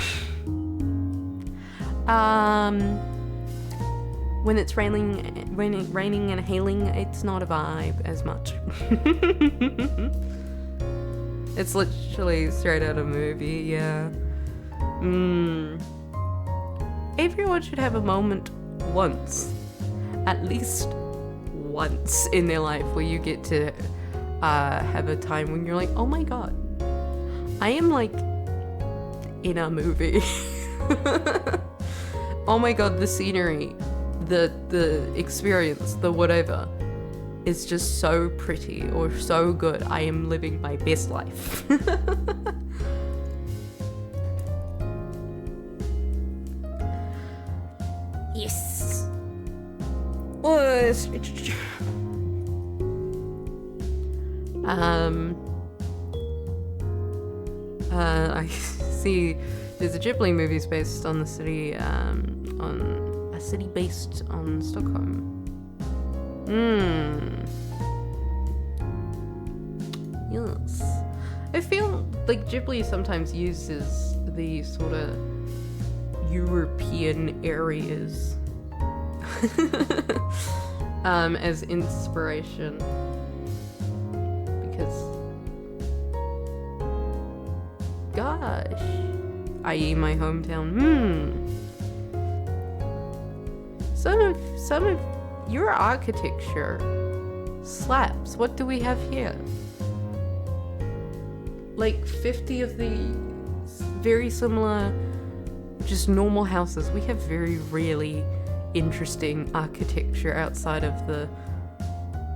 When it's raining and hailing, it's not a vibe as much. It's literally straight out of a movie, yeah. Everyone should have a moment once, at least once in their life, where you get to have a time when you're like, oh my god, I am like in a movie. Oh my god, the scenery, the experience, the whatever is just so pretty or so good. I am living my best life. Yes. I see there's a Ghibli movie based on the city, on a city based on Stockholm. Yes. I feel like Ghibli sometimes uses the sort of European areas as inspiration, because gosh, i.e. my hometown. Some of your architecture slaps. What do we have here? Like 50 of the very similar, just normal houses. We have very really interesting architecture outside of the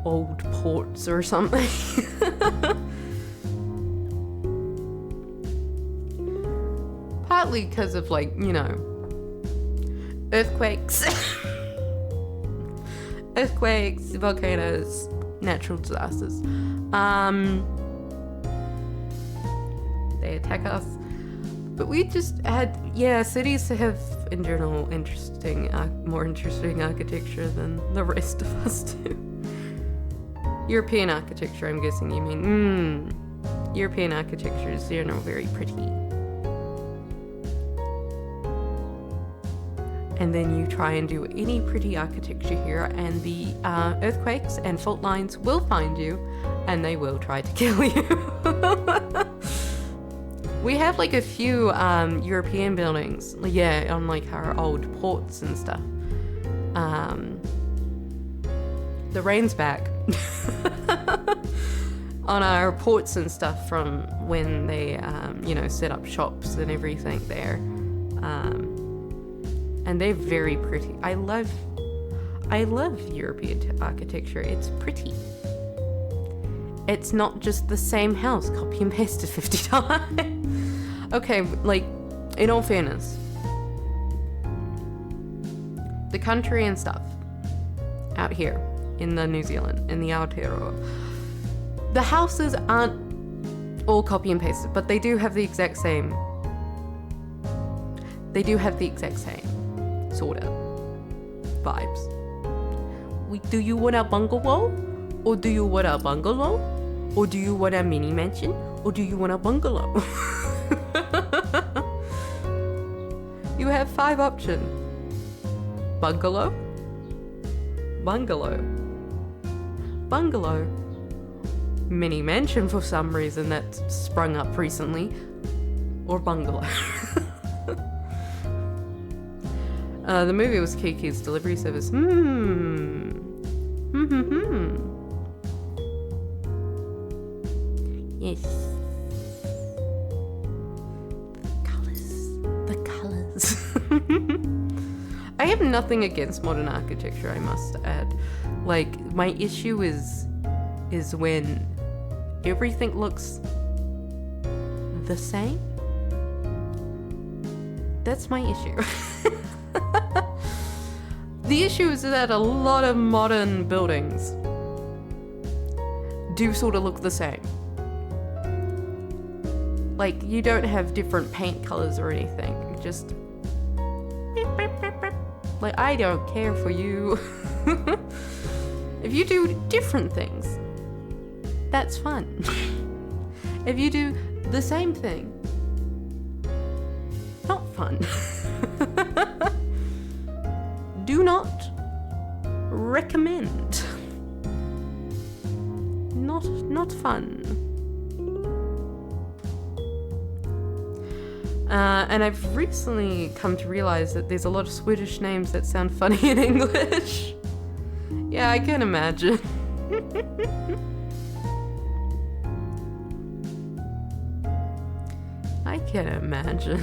old ports or something. Partly because of, like, you know, earthquakes. Earthquakes, volcanoes, natural disasters. They attack us. But we just had, cities have in general more interesting architecture than the rest of us do. European architecture, I'm guessing you mean. European architecture is, very pretty. And then you try and do any pretty architecture here, and the earthquakes and fault lines will find you, and they will try to kill you. We have like a few European buildings, on like our old ports and stuff. The rain's back on our ports and stuff from when they, set up shops and everything there. And they're very pretty. I love European architecture. It's pretty. It's not just the same house, copy and pasted 50 times. Okay, like, in all fairness, the country and stuff out here in the New Zealand, in the Aotearoa, the houses aren't all copy and pasted, but they do have the exact same. Sort of vibes. Do you want a bungalow? Or do you want a bungalow? Or do you want a mini mansion? Or do you want a bungalow? You have 5 options. Bungalow, mini mansion for some reason that's sprung up recently, or bungalow. The movie was Kiki's Delivery Service. Yes. The colours. I have nothing against modern architecture, I must add. Like, my issue is when everything looks the same. That's my issue. The issue is that a lot of modern buildings do sort of look the same. Like, you don't have different paint colors or anything. Just like, I don't care for you. If you do different things, that's fun. If you do the same thing, not fun. Do not recommend. Not fun. And I've recently come to realize that there's a lot of Swedish names that sound funny in English. Yeah, I can imagine. I can imagine.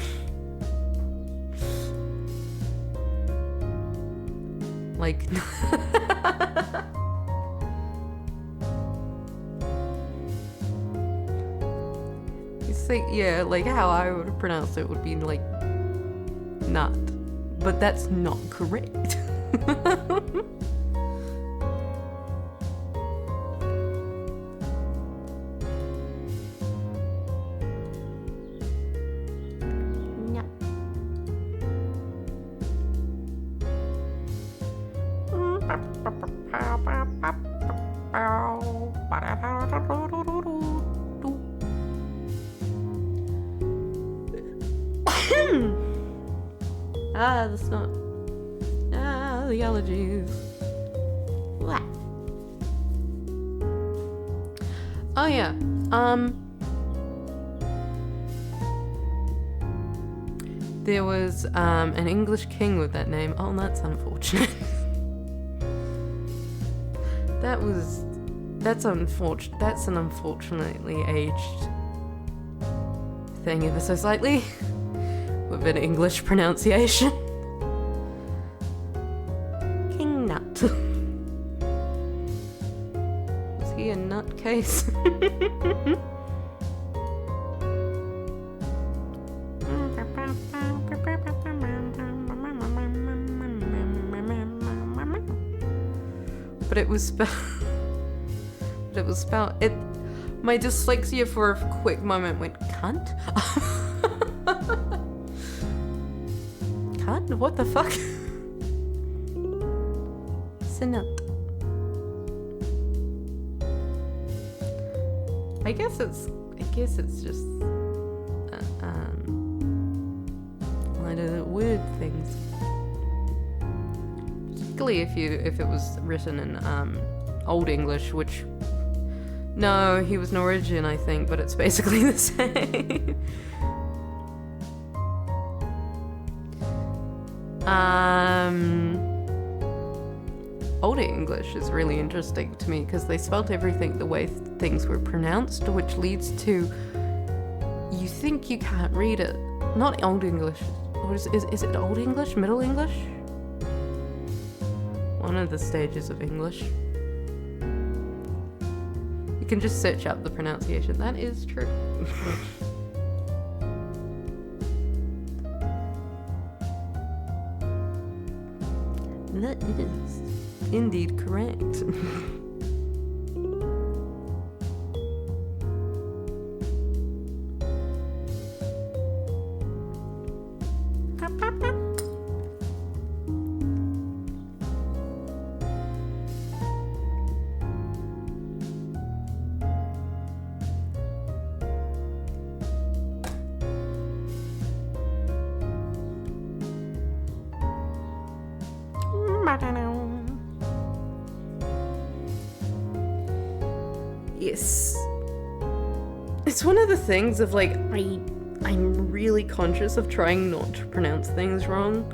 Like, it's like, yeah, like how I would pronounce it would be like nut, but that's not correct. The snot. The allergies. What? Oh yeah. There was an English king with that name. Oh, that's unfortunate. That's unfortunate. That's an unfortunately aged thing ever so slightly with an English pronunciation. King Nut. Was he a nutcase? But it was spelled. My dyslexia for a quick moment went cunt. Cut? What the fuck? Sinut. I guess it's just one of the weird things. Particularly if it was written in Old English, which no, he was Norwegian, I think, but it's basically the same. Old English is really interesting to me because they spelt everything the way things were pronounced, which leads to you think you can't read it. Not Old English. Or is it Old English? Middle English? One of the stages of English. You can just search up the pronunciation. That is true. That is indeed correct. Yes. It's one of the things of like, I'm really conscious of trying not to pronounce things wrong,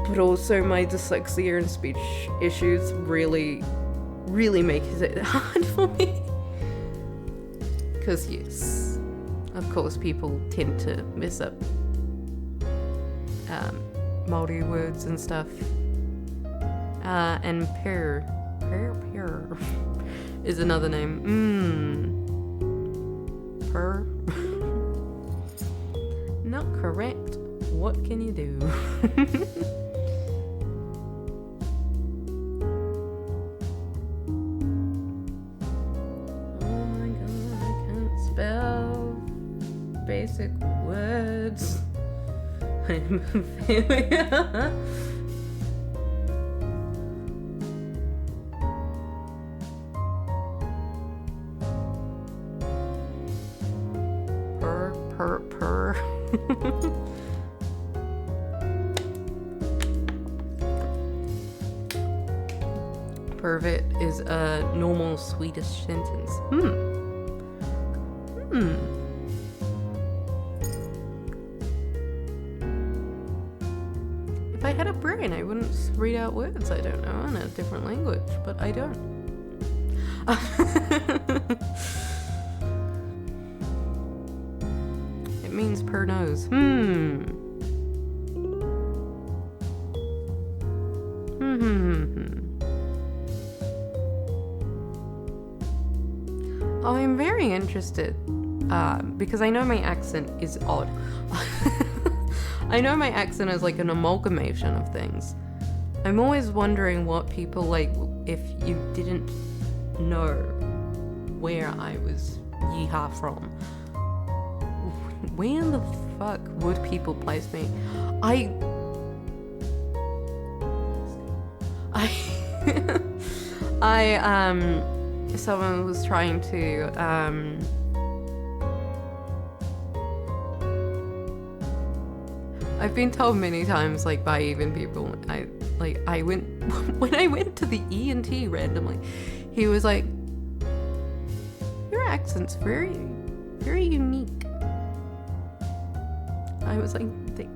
but also my dyslexia and speech issues really make it hard for me. Because yes, of course people tend to mess up Māori words and stuff. And per is another name. Per. Not correct. What can you do? Oh my god, I can't spell basic words. I'm a failure. Per. Pervert is a normal Swedish sentence. If I had a brain, I wouldn't read out words I don't know in a different language, but I don't. It means per nose. Oh, I'm very interested because I know my accent is odd. I know my accent is like an amalgamation of things. I'm always wondering what people like if you didn't know where I was yeehaw from. Where the fuck would people place me? Someone was trying to, I've been told many times, like, by even people, when I went to the ENT randomly, he was like, your accent's very, very unique. I was like, thank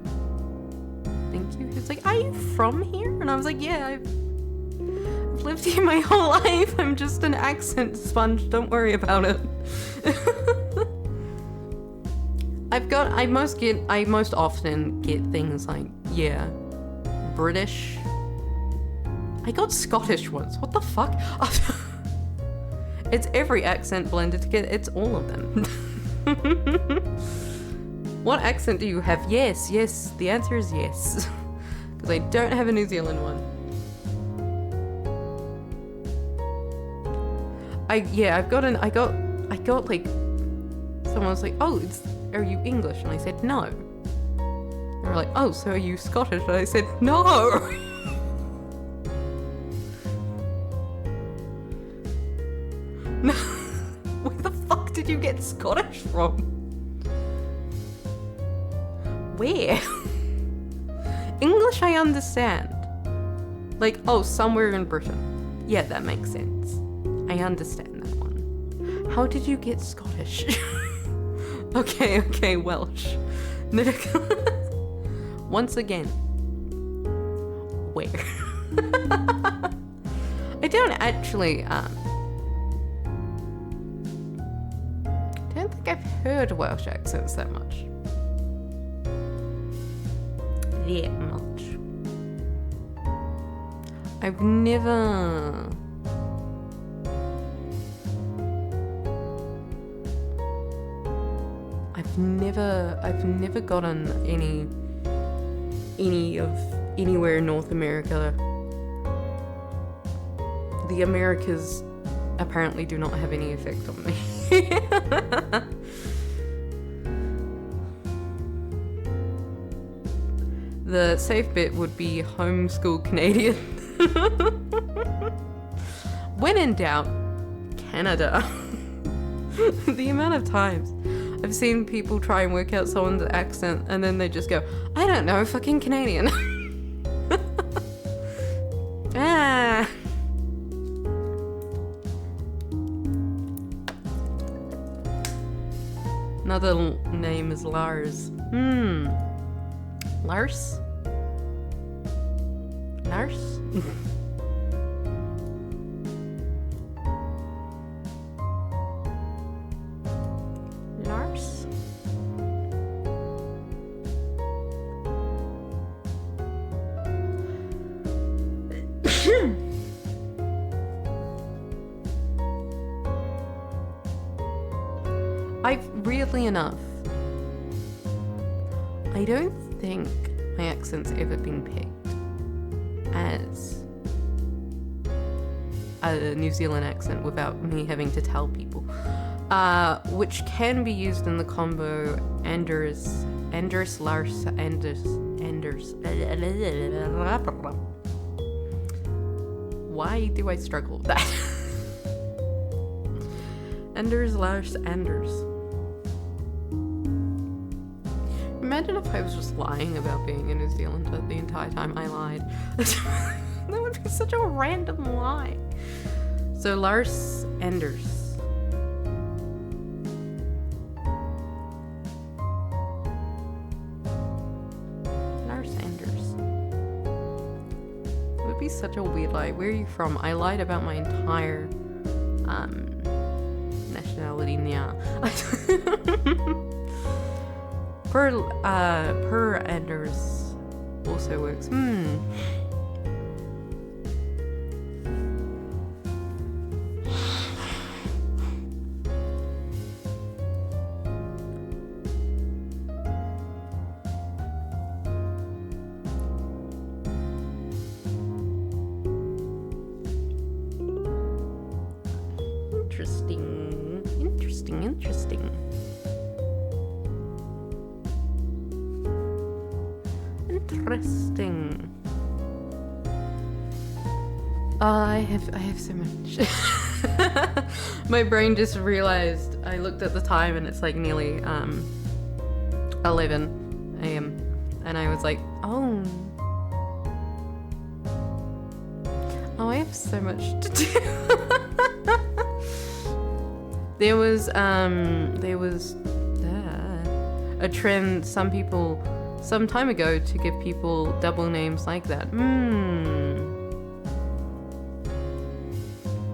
you. He was like, are you from here? And I was like, yeah, I've lived here my whole life. I'm just an accent sponge. Don't worry about it. I most often get things like, yeah, British. I got Scottish once. What the fuck? It's every accent blended together. It's all of them. What accent do you have? Yes. The answer is yes. Because I don't have a New Zealand one. I got like, someone was like, oh, are you English? And I said, no. They were like, oh, so are you Scottish? And I said, no. No. Where the fuck did you get Scottish from? Where? English I understand. Like, oh, somewhere in Britain. Yeah, that makes sense. I understand that one. How did you get Scottish? Okay, Welsh. Once again. Where? I don't actually, don't think I've heard Welsh accents that much. That much. I've never gotten any of anywhere in North America. The Americas apparently do not have any effect on me. The safe bet would be homeschool Canadian. When in doubt, Canada. The amount of times I've seen people try and work out someone's accent and then they just go, I don't know, fucking Canadian. Ah. Another name is Lars. Lars? Lars? Lars? Weirdly enough, I don't think my accent's ever been picked as a New Zealand accent without me having to tell people, which can be used in the combo Anders, Lars, Anders. Why do I struggle with that? Anders, Lars, Anders. Imagine if I was just lying about being a New Zealander the entire time I lied. That would be such a random lie. So Lars Anders. Lars Anders. It would be such a weird lie. Where are you from? I lied about my entire nationality now. Per Anders also works. Interesting. I have so much. My brain just realized, I looked at the time and it's like nearly 11 a.m. and I was like, oh, I have so much to do. There was a trend some time ago to give people double names like that.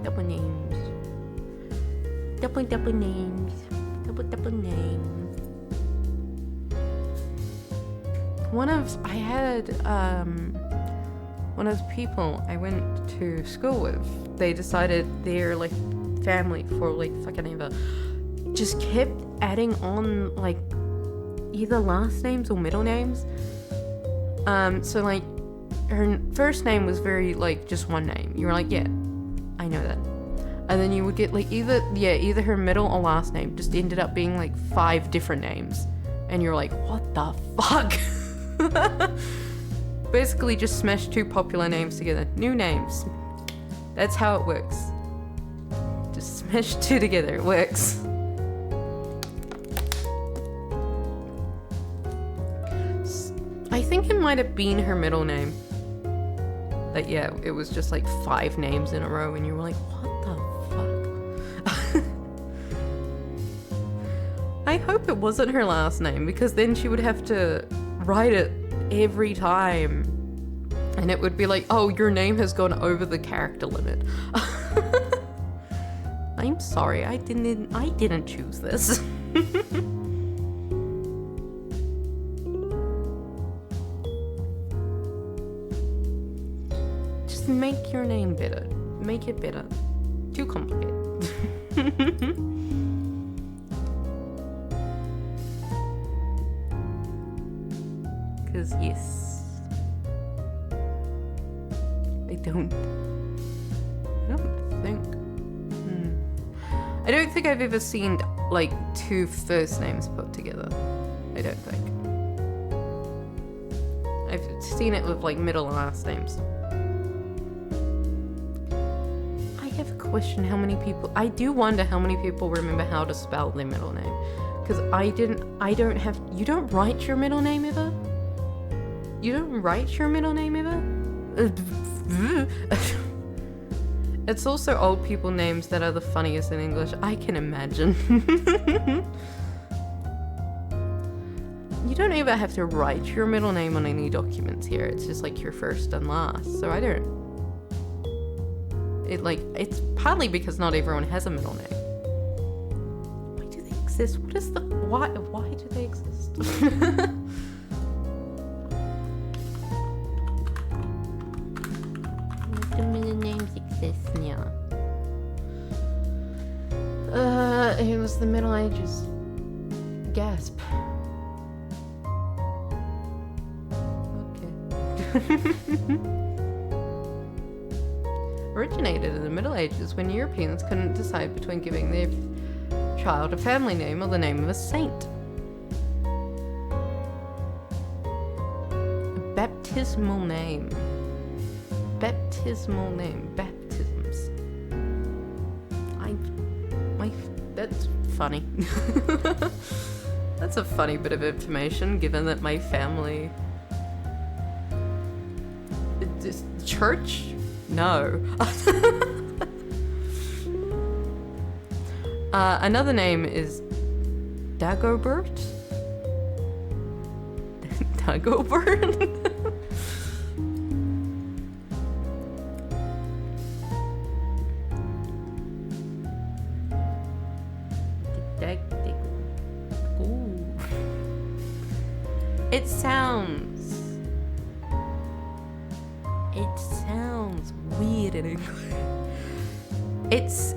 Double names. Double names. Double names. One of the people I went to school with, they decided their like family for like fucking ever just kept adding on like either last names or middle names. So like her first name was very like just one name. You were like, yeah, I know that. And then you would get like either her middle or last name just ended up being like 5 different names. And you're like, what the fuck? Basically just smash 2 popular names together. New names. That's how it works. Just smash 2 together. It works. I think it might have been her middle name. But yeah, it was just like 5 names in a row and you were like, what the fuck? I hope it wasn't her last name, because then she would have to write it every time. And it would be like, oh, your name has gone over the character limit. I'm sorry, I didn't choose this. Just make your name better. Make it better. Too complicated. Because yes, I don't think I've ever seen like 2 first names put together. I don't think. I've seen it with like middle and last names. I have a question. I do wonder how many people remember how to spell their middle name. Because you don't write your middle name ever? You don't write your middle name ever? It's also old people names that are the funniest in English, I can imagine. You don't ever have to write your middle name on any documents here. It's just like your first and last. So it's partly because not everyone has a middle name. Why do they exist? Why do they exist? Many names exist now. It was the Middle Ages. Gasp. Okay. Originated in the Middle Ages when Europeans couldn't decide between giving their child a family name or the name of a saint. A baptismal name. Baptisms. That's funny. That's a funny bit of information, given that my family... Church? No. Another name is Dagobert? Dagobert? It sounds weird in English.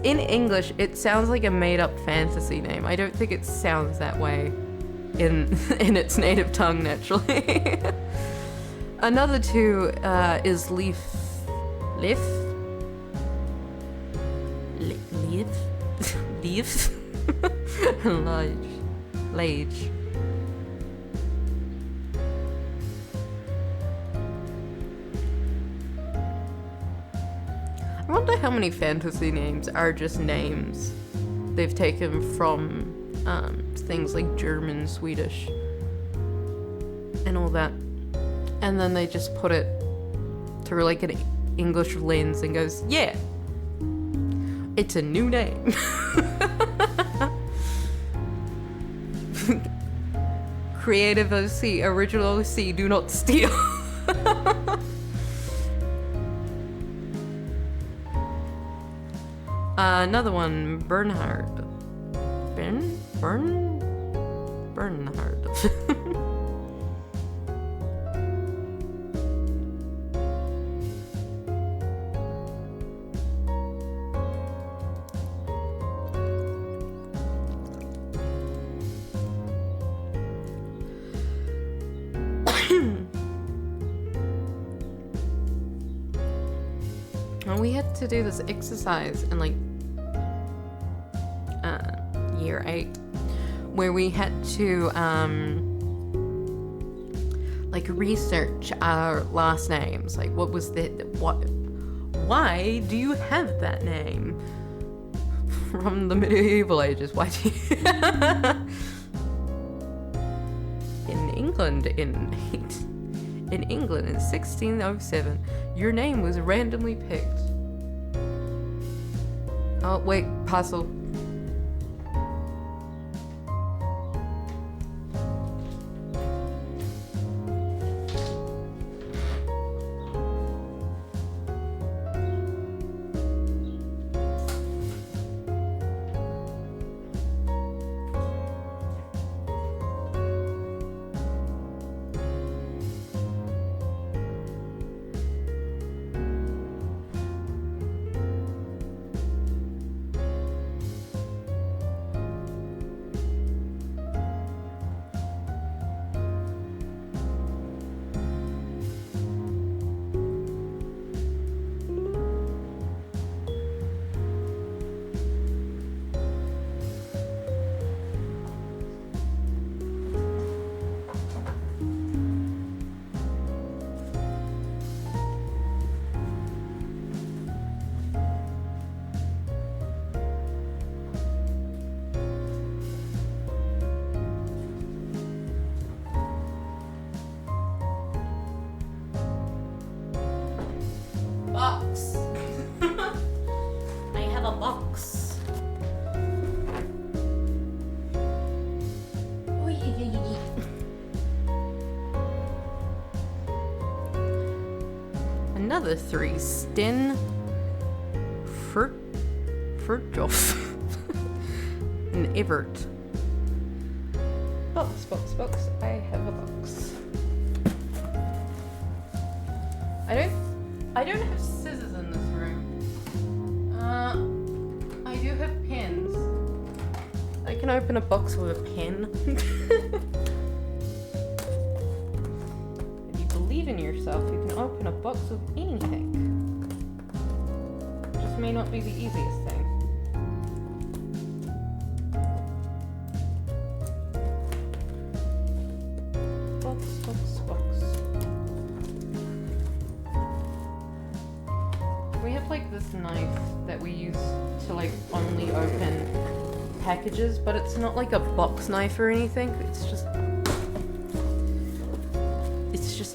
In English, it sounds like a made-up fantasy name. I don't think it sounds that way in its native tongue, naturally. Another 2 is Leaf. Lage. I wonder how many fantasy names are just names they've taken from things like German, Swedish, and all that, and then they just put it through like an English lens and goes, yeah, it's a new name. Creative OC, original OC, do not steal. Another one, Bernhard. Bernhard. And we had to do this exercise and like year 8, where we had to like research our last names. Like, what was why do you have that name? From the medieval ages, why do you... In England in 1607, your name was randomly picked. Oh, wait, puzzle. Box. I have a box. Another 3. Sten Furtjof and Evert. Box. I have a box. I don't have scissors in this room. I do have pens. I can open a box with a pen. If you believe in yourself, you can open a box with anything. It just may not be the easiest thing. Box. We have like this knife that we use to like only open packages, but it's not like a box knife or anything. It's just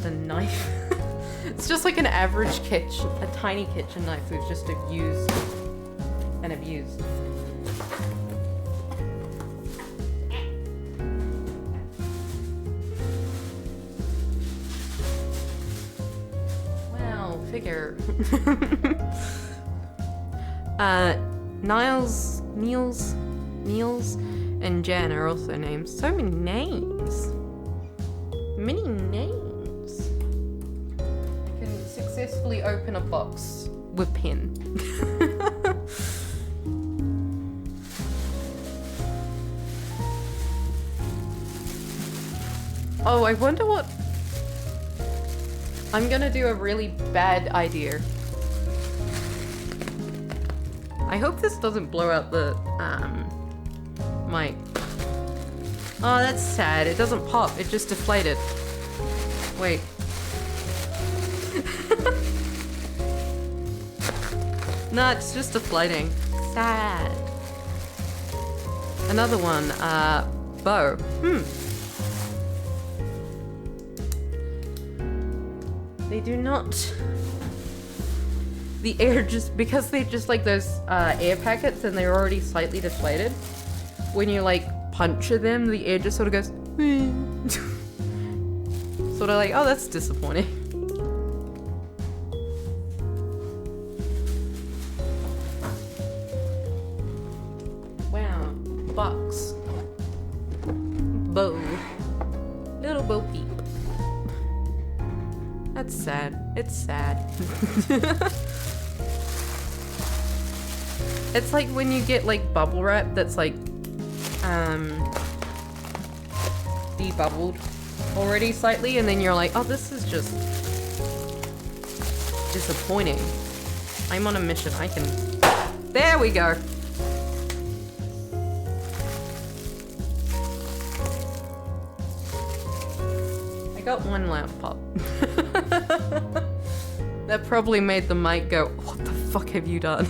a knife. It's just like an average a tiny kitchen knife we've just used and abused. Well, figure. Niels, and Jan are also names. So many names. Many names. I can successfully open a box with pen. Oh, I wonder what... I'm gonna do a really bad idea. I hope this doesn't blow out the, mic. Oh, that's sad. It doesn't pop. It just deflated. Wait. No, it's just deflating. Sad. Another one, bow. They do not... The air just... Because they're just like those air packets and they're already slightly deflated. When you like puncture them, the air just sort of goes... Sort of like, oh, that's disappointing. Wow. Box. Bow. Little Bo Peep. That's sad. It's sad. It's like when you get like bubble wrap that's like debubbled already slightly, and then you're like, oh, this is just disappointing. I'm on a mission. I can... There we go. got one loud pop. That probably made the mic go, what the fuck have you done?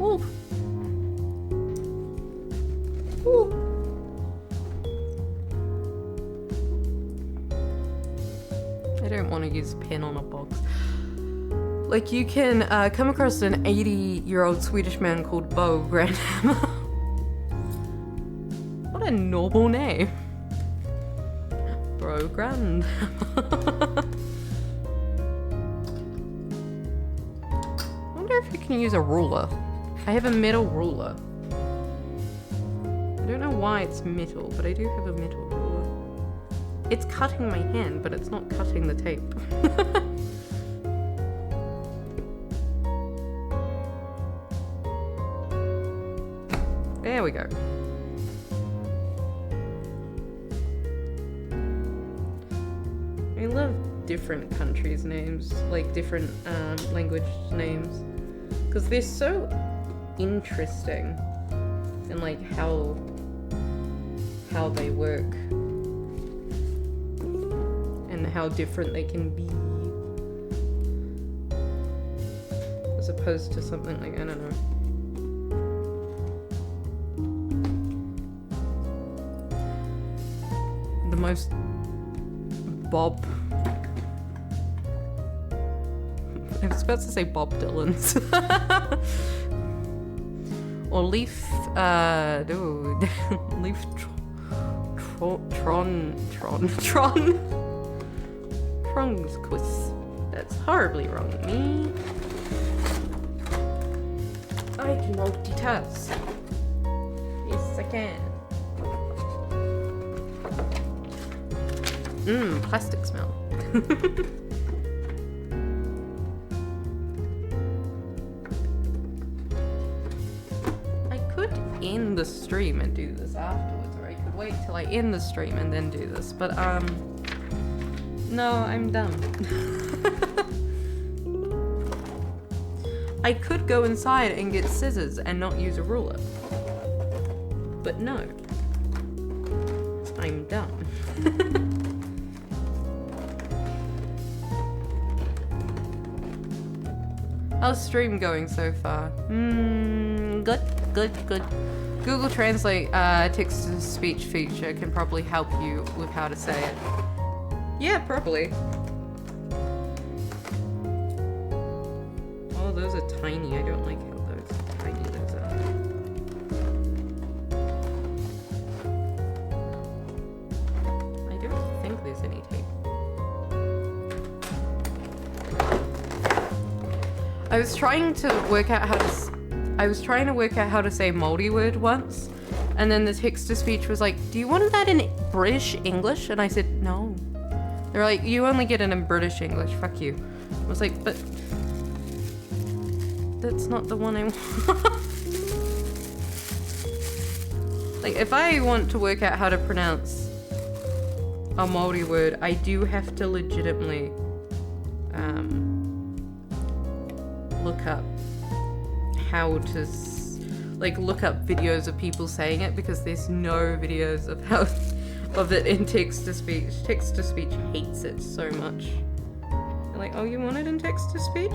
Ooh. Ooh. I don't want to use a pen on a box. Like, you can come across an 80-year-old Swedish man called Bo Grandhammer. What a noble name. Bro Grandhammer. I wonder if you can use a ruler. I have a metal ruler. I don't know why it's metal, but I do have a metal ruler. It's cutting my hand, but it's not cutting the tape. There we go. I love different countries' names, like different language names, because they're so interesting and like how they work and how different they can be, as opposed to something like, I don't know. The most Bob. I was about to say Bob Dylan's. Or Leaf, dude. Leaf Tronquist. That's horribly wrong of me. I can multitask. Yes, I can. Plastic smell. I could end the stream and do this afterwards, or I could wait till I end the stream and then do this, but no, I'm done. I could go inside and get scissors and not use a ruler, but no, I'm done. How's stream going so far? Good. Google Translate text-to-speech feature can probably help you with how to say it. Yeah, probably. Oh, those are tiny. I don't like how tiny those are. I don't think there's any tape. I was trying to work out how to say moldy word once, and then the text-to-speech was like, do you want that in British English? And I said, no. They're like, you only get it in British English, fuck you. I was like, but that's not the one I want. Like, if I want to work out how to pronounce a moldy word, I do have to legitimately look up how to look up videos of people saying it, because there's no videos of how of it in text-to-speech. Text-to-speech hates it so much. They're like, oh, you want it in text-to-speech?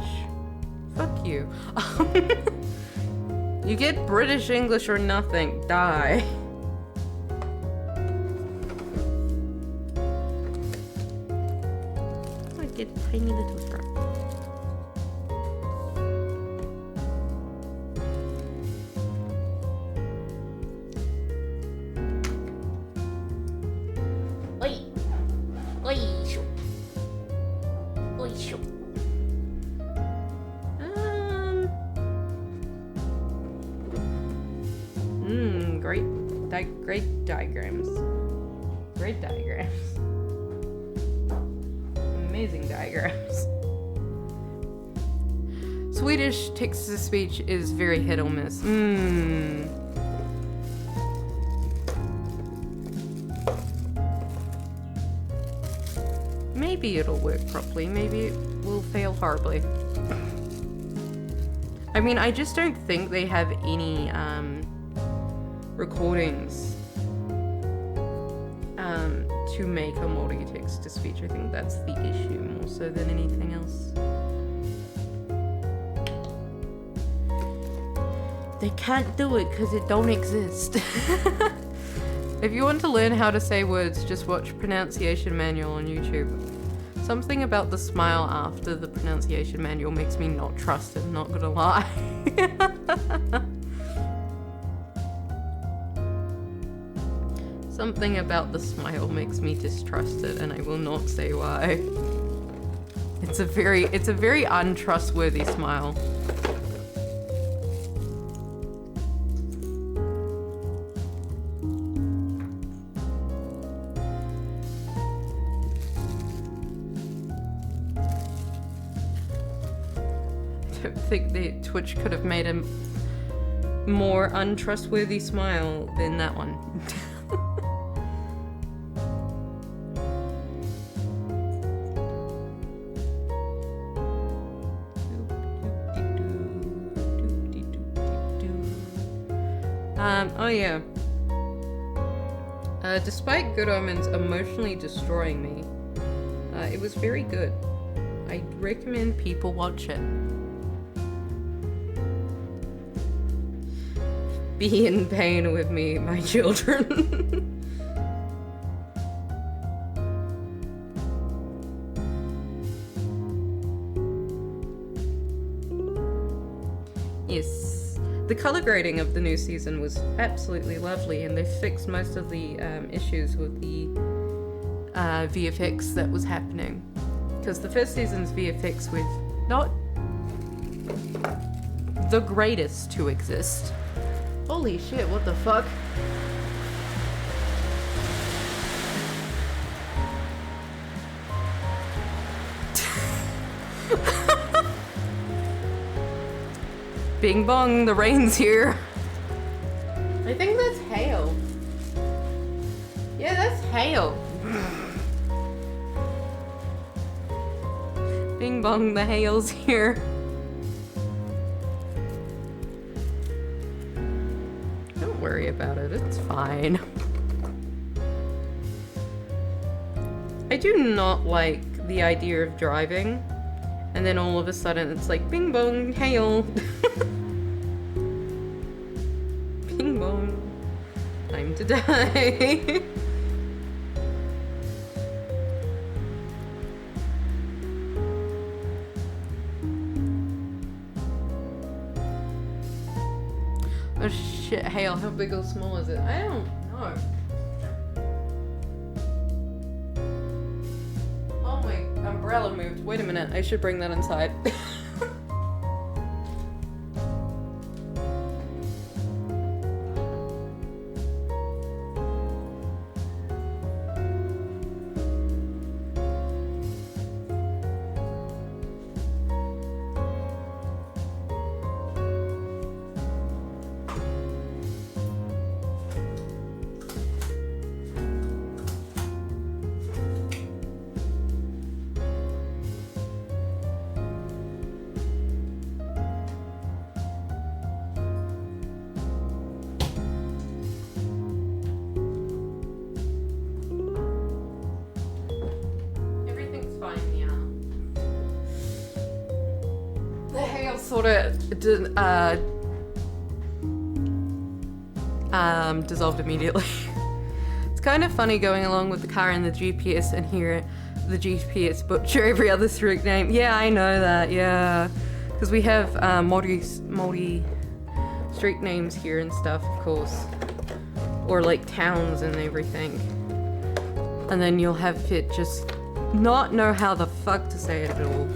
Fuck you. You get British English or nothing. Die. I get a tiny little throat. Great diagrams. Great diagrams. Amazing diagrams. Swedish text-to-speech is very hit or miss. Maybe it'll work properly. Maybe it will fail horribly. I mean, I just don't think they have any recordings to make a multi-text to speech. I think that's the issue more so than anything else. They can't do it because it don't exist. If you want to learn how to say words, just watch Pronunciation Manual on YouTube. Something about the smile after the pronunciation manual makes me not trust it, not gonna lie. Something about the smile makes me distrust it, and I will not say why. It's a very untrustworthy smile. I don't think that Twitch could have made a more untrustworthy smile than that one. Oh yeah. Despite Good Omens emotionally destroying me, it was very good. I recommend people watch it. Be in pain with me, my children. Yes. The color grading of the new season was absolutely lovely, and they fixed most of the issues with the VFX that was happening. Because the first season's VFX were not the greatest to exist. Holy shit, what the fuck? Bing bong, the rain's here. I think that's hail. Yeah, that's hail. Bing bong, the hail's here. Don't worry about it, it's fine. I do not like the idea of driving and then all of a sudden it's like bing bong, hail. Bing bong, time to die. Oh shit, hail, how big or small is it? I don't know. Oh, my umbrella moved. Wait a minute, I should bring that inside. Sort of dissolved immediately. It's kind of funny going along with the car and the GPS and hear the GPS butcher every other street name. Yeah, I know that, yeah. Because we have multi street names here and stuff, of course. Or like towns and everything. And then you'll have it just not know how the fuck to say it at all.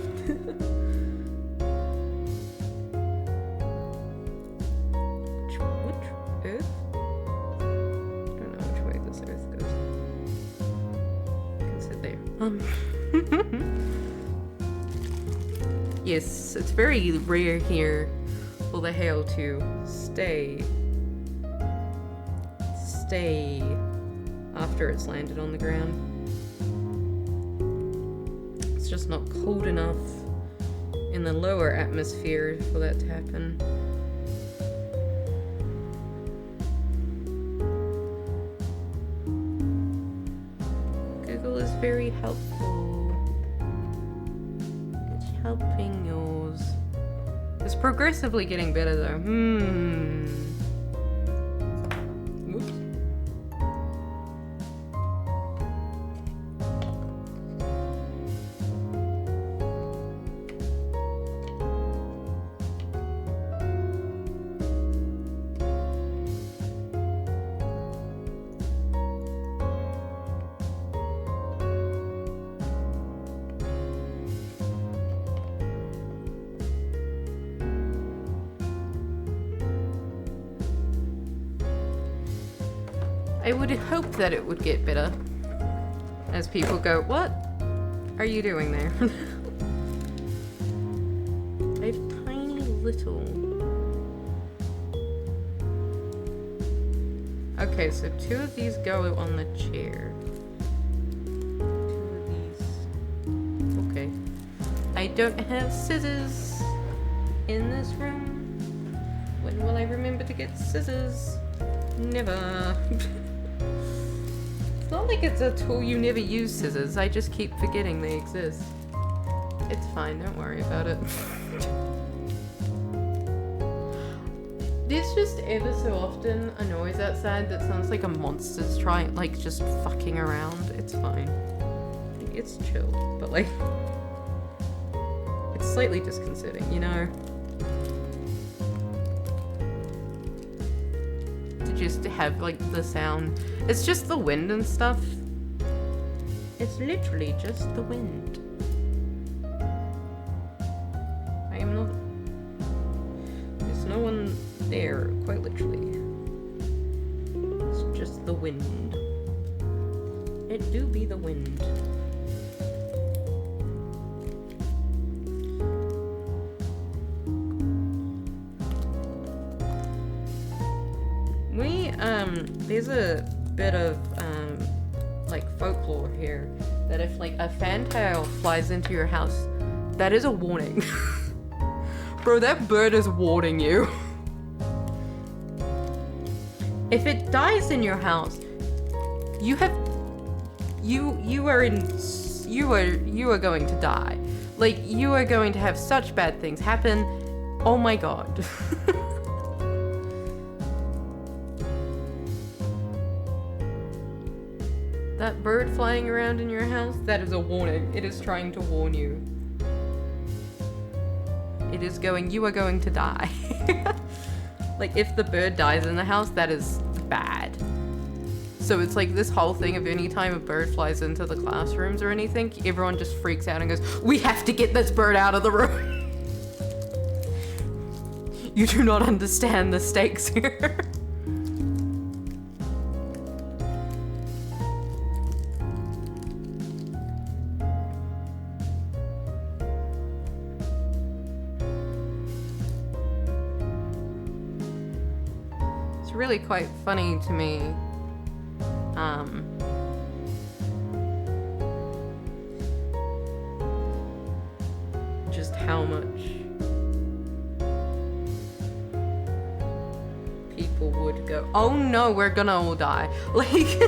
Yes, it's very rare here for the hail to stay after it's landed on the ground. It's just not cold enough in the lower atmosphere for that to happen. Google is very helpful. It's helping yours. It's progressively getting better though. Whoops. I would hope that it would get better. As people go, what are you doing there? A tiny little. Okay, so 2 of these go on the chair. 2 of these. Okay. I don't have scissors in this room. When will I remember to get scissors? Never. It's not like it's a tool you never use, scissors. I just keep forgetting they exist. It's fine, don't worry about it. There's just ever so often a noise outside that sounds like a monster's trying, like, just fucking around. It's fine. It's chill, but like, it's slightly disconcerting, you know? Just to have like the sound. It's just the wind and stuff. It's literally just the wind. I am not. There's no one there, quite literally. It's just the wind. It do be the wind. There's a bit of, like, folklore here that if, like, a fantail flies into your house, that is a warning. Bro, that bird is warning you. If it dies in your house, you are going to die. Like, you are going to have such bad things happen. Oh my god. That bird flying around in your house, that is a warning. It is trying to warn you. It is going, you are going to die. Like, if the bird dies in the house, that is bad. So it's like this whole thing of any time a bird flies into the classrooms or anything, everyone just freaks out and goes, we have to get this bird out of the room. You do not understand the stakes here. Really quite funny to me. Just how much people would go, oh no, we're gonna all die. Like,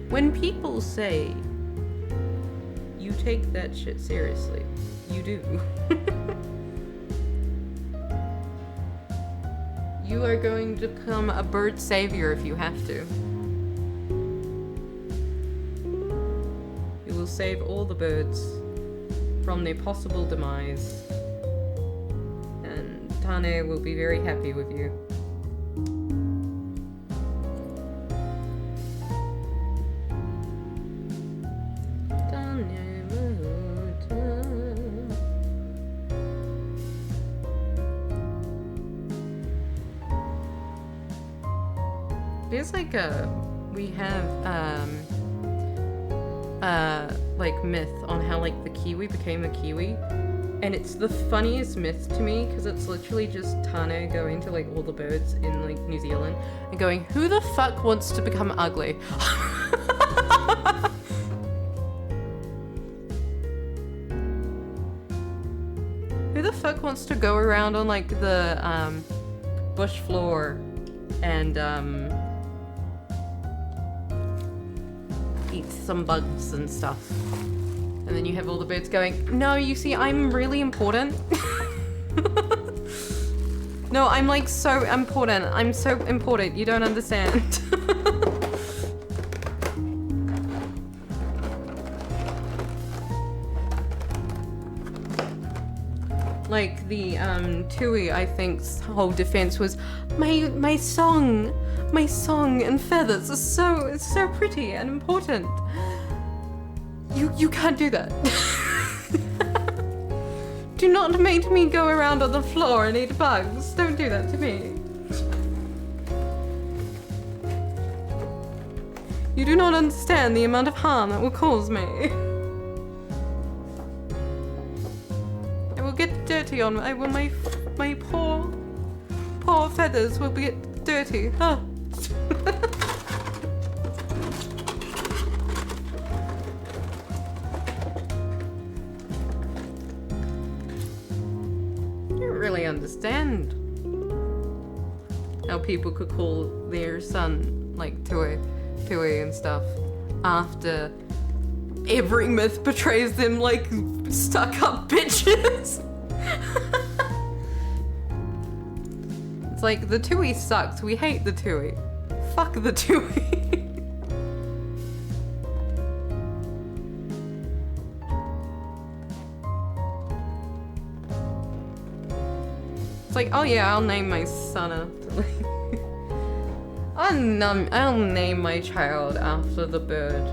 when people say you take that shit seriously, you do. You are going to become a bird savior if you have to. You will save all the birds from their possible demise. And Tane will be very happy with you. There's like we have like myth on how like the kiwi became a kiwi, and it's the funniest myth to me because it's literally just Tane going to like all the birds in like New Zealand and going, who the fuck wants to become ugly? the fuck wants to go around on like the bush floor and eat some bugs and stuff? And then you have all the birds going, no, you see, I'm really important. No, I'm like so important. I'm so important. You don't understand. Like the Tui, I think's whole defense was my song and feathers it's so pretty and important. You can't do that. Do not make me go around on the floor and eat bugs. Don't do that to me. You do not understand the amount of harm that will cause me. I will get dirty on my poor feathers will get dirty. Oh. Really understand how people could call their son like Tui and stuff after every myth portrays them like stuck up bitches. It's like the Tui sucks. We hate the Tui. Fuck the Tui. It's like, oh yeah, I'll name my son after I'll name my child after the bird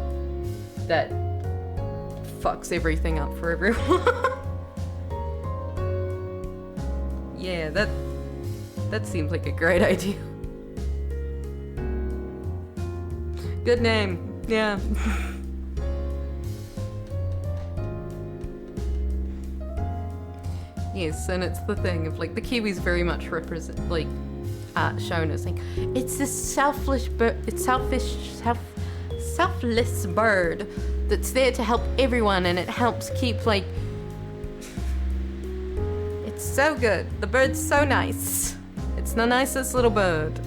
that fucks everything up for everyone. Yeah, that seems like a great idea. Good name, yeah. Yes, and it's the thing of like the Kiwis very much represent like shown as like it's this selfless bird that's there to help everyone, and it helps keep like it's so good. The bird's so nice. It's the nicest little bird.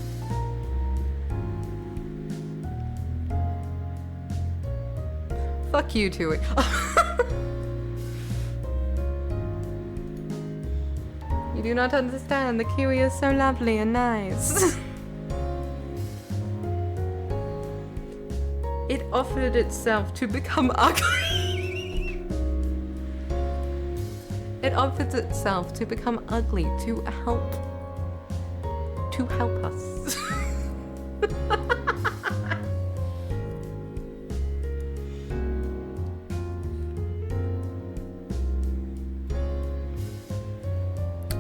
Fuck you, Tui. You do not understand. The kiwi is so lovely and nice. It offered itself to become ugly. It offers itself to become ugly to help us.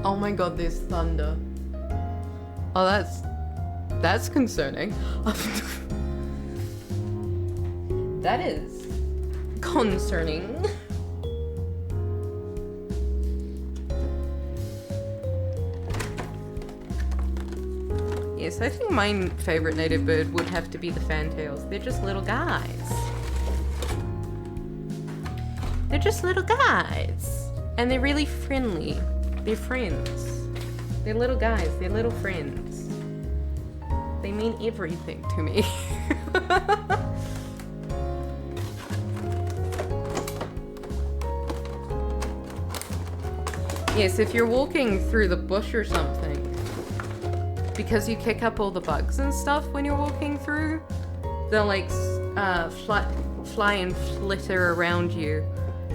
Oh my god, there's thunder. Oh, that's concerning. That is concerning. Yes, I think my favorite native bird would have to be the fantails. They're just little guys. They're just little guys. And they're really friendly. They're friends. They're little guys. They're little friends. They mean everything to me. Yes, if you're walking through the bush or something, because you kick up all the bugs and stuff when you're walking through, they'll like fly and flitter around you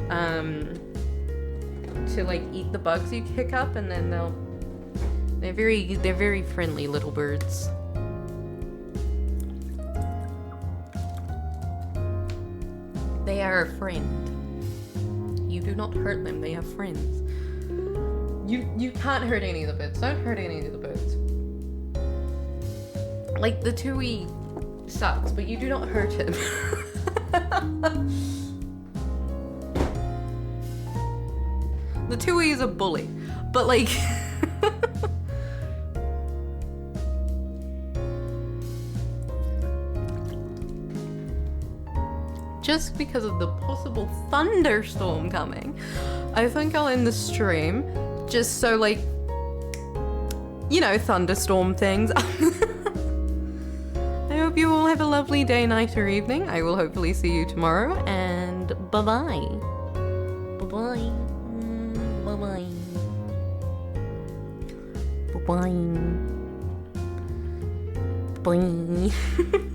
to like eat the bugs you kick up, and then they're very friendly little birds. They are a friend. You do not hurt them. They are friends. You can't hurt any of the birds. Don't hurt any of the birds. Like, the Tui sucks, but you do not hurt him. The Tui is a bully, but like... just because of the possible thunderstorm coming, I think I'll end the stream. just so like, you know, thunderstorm things. I hope you all have a lovely day, night, or evening. I will hopefully see you tomorrow, and bye-bye. Bye-bye. Bye-bye. Bye-bye. Bye.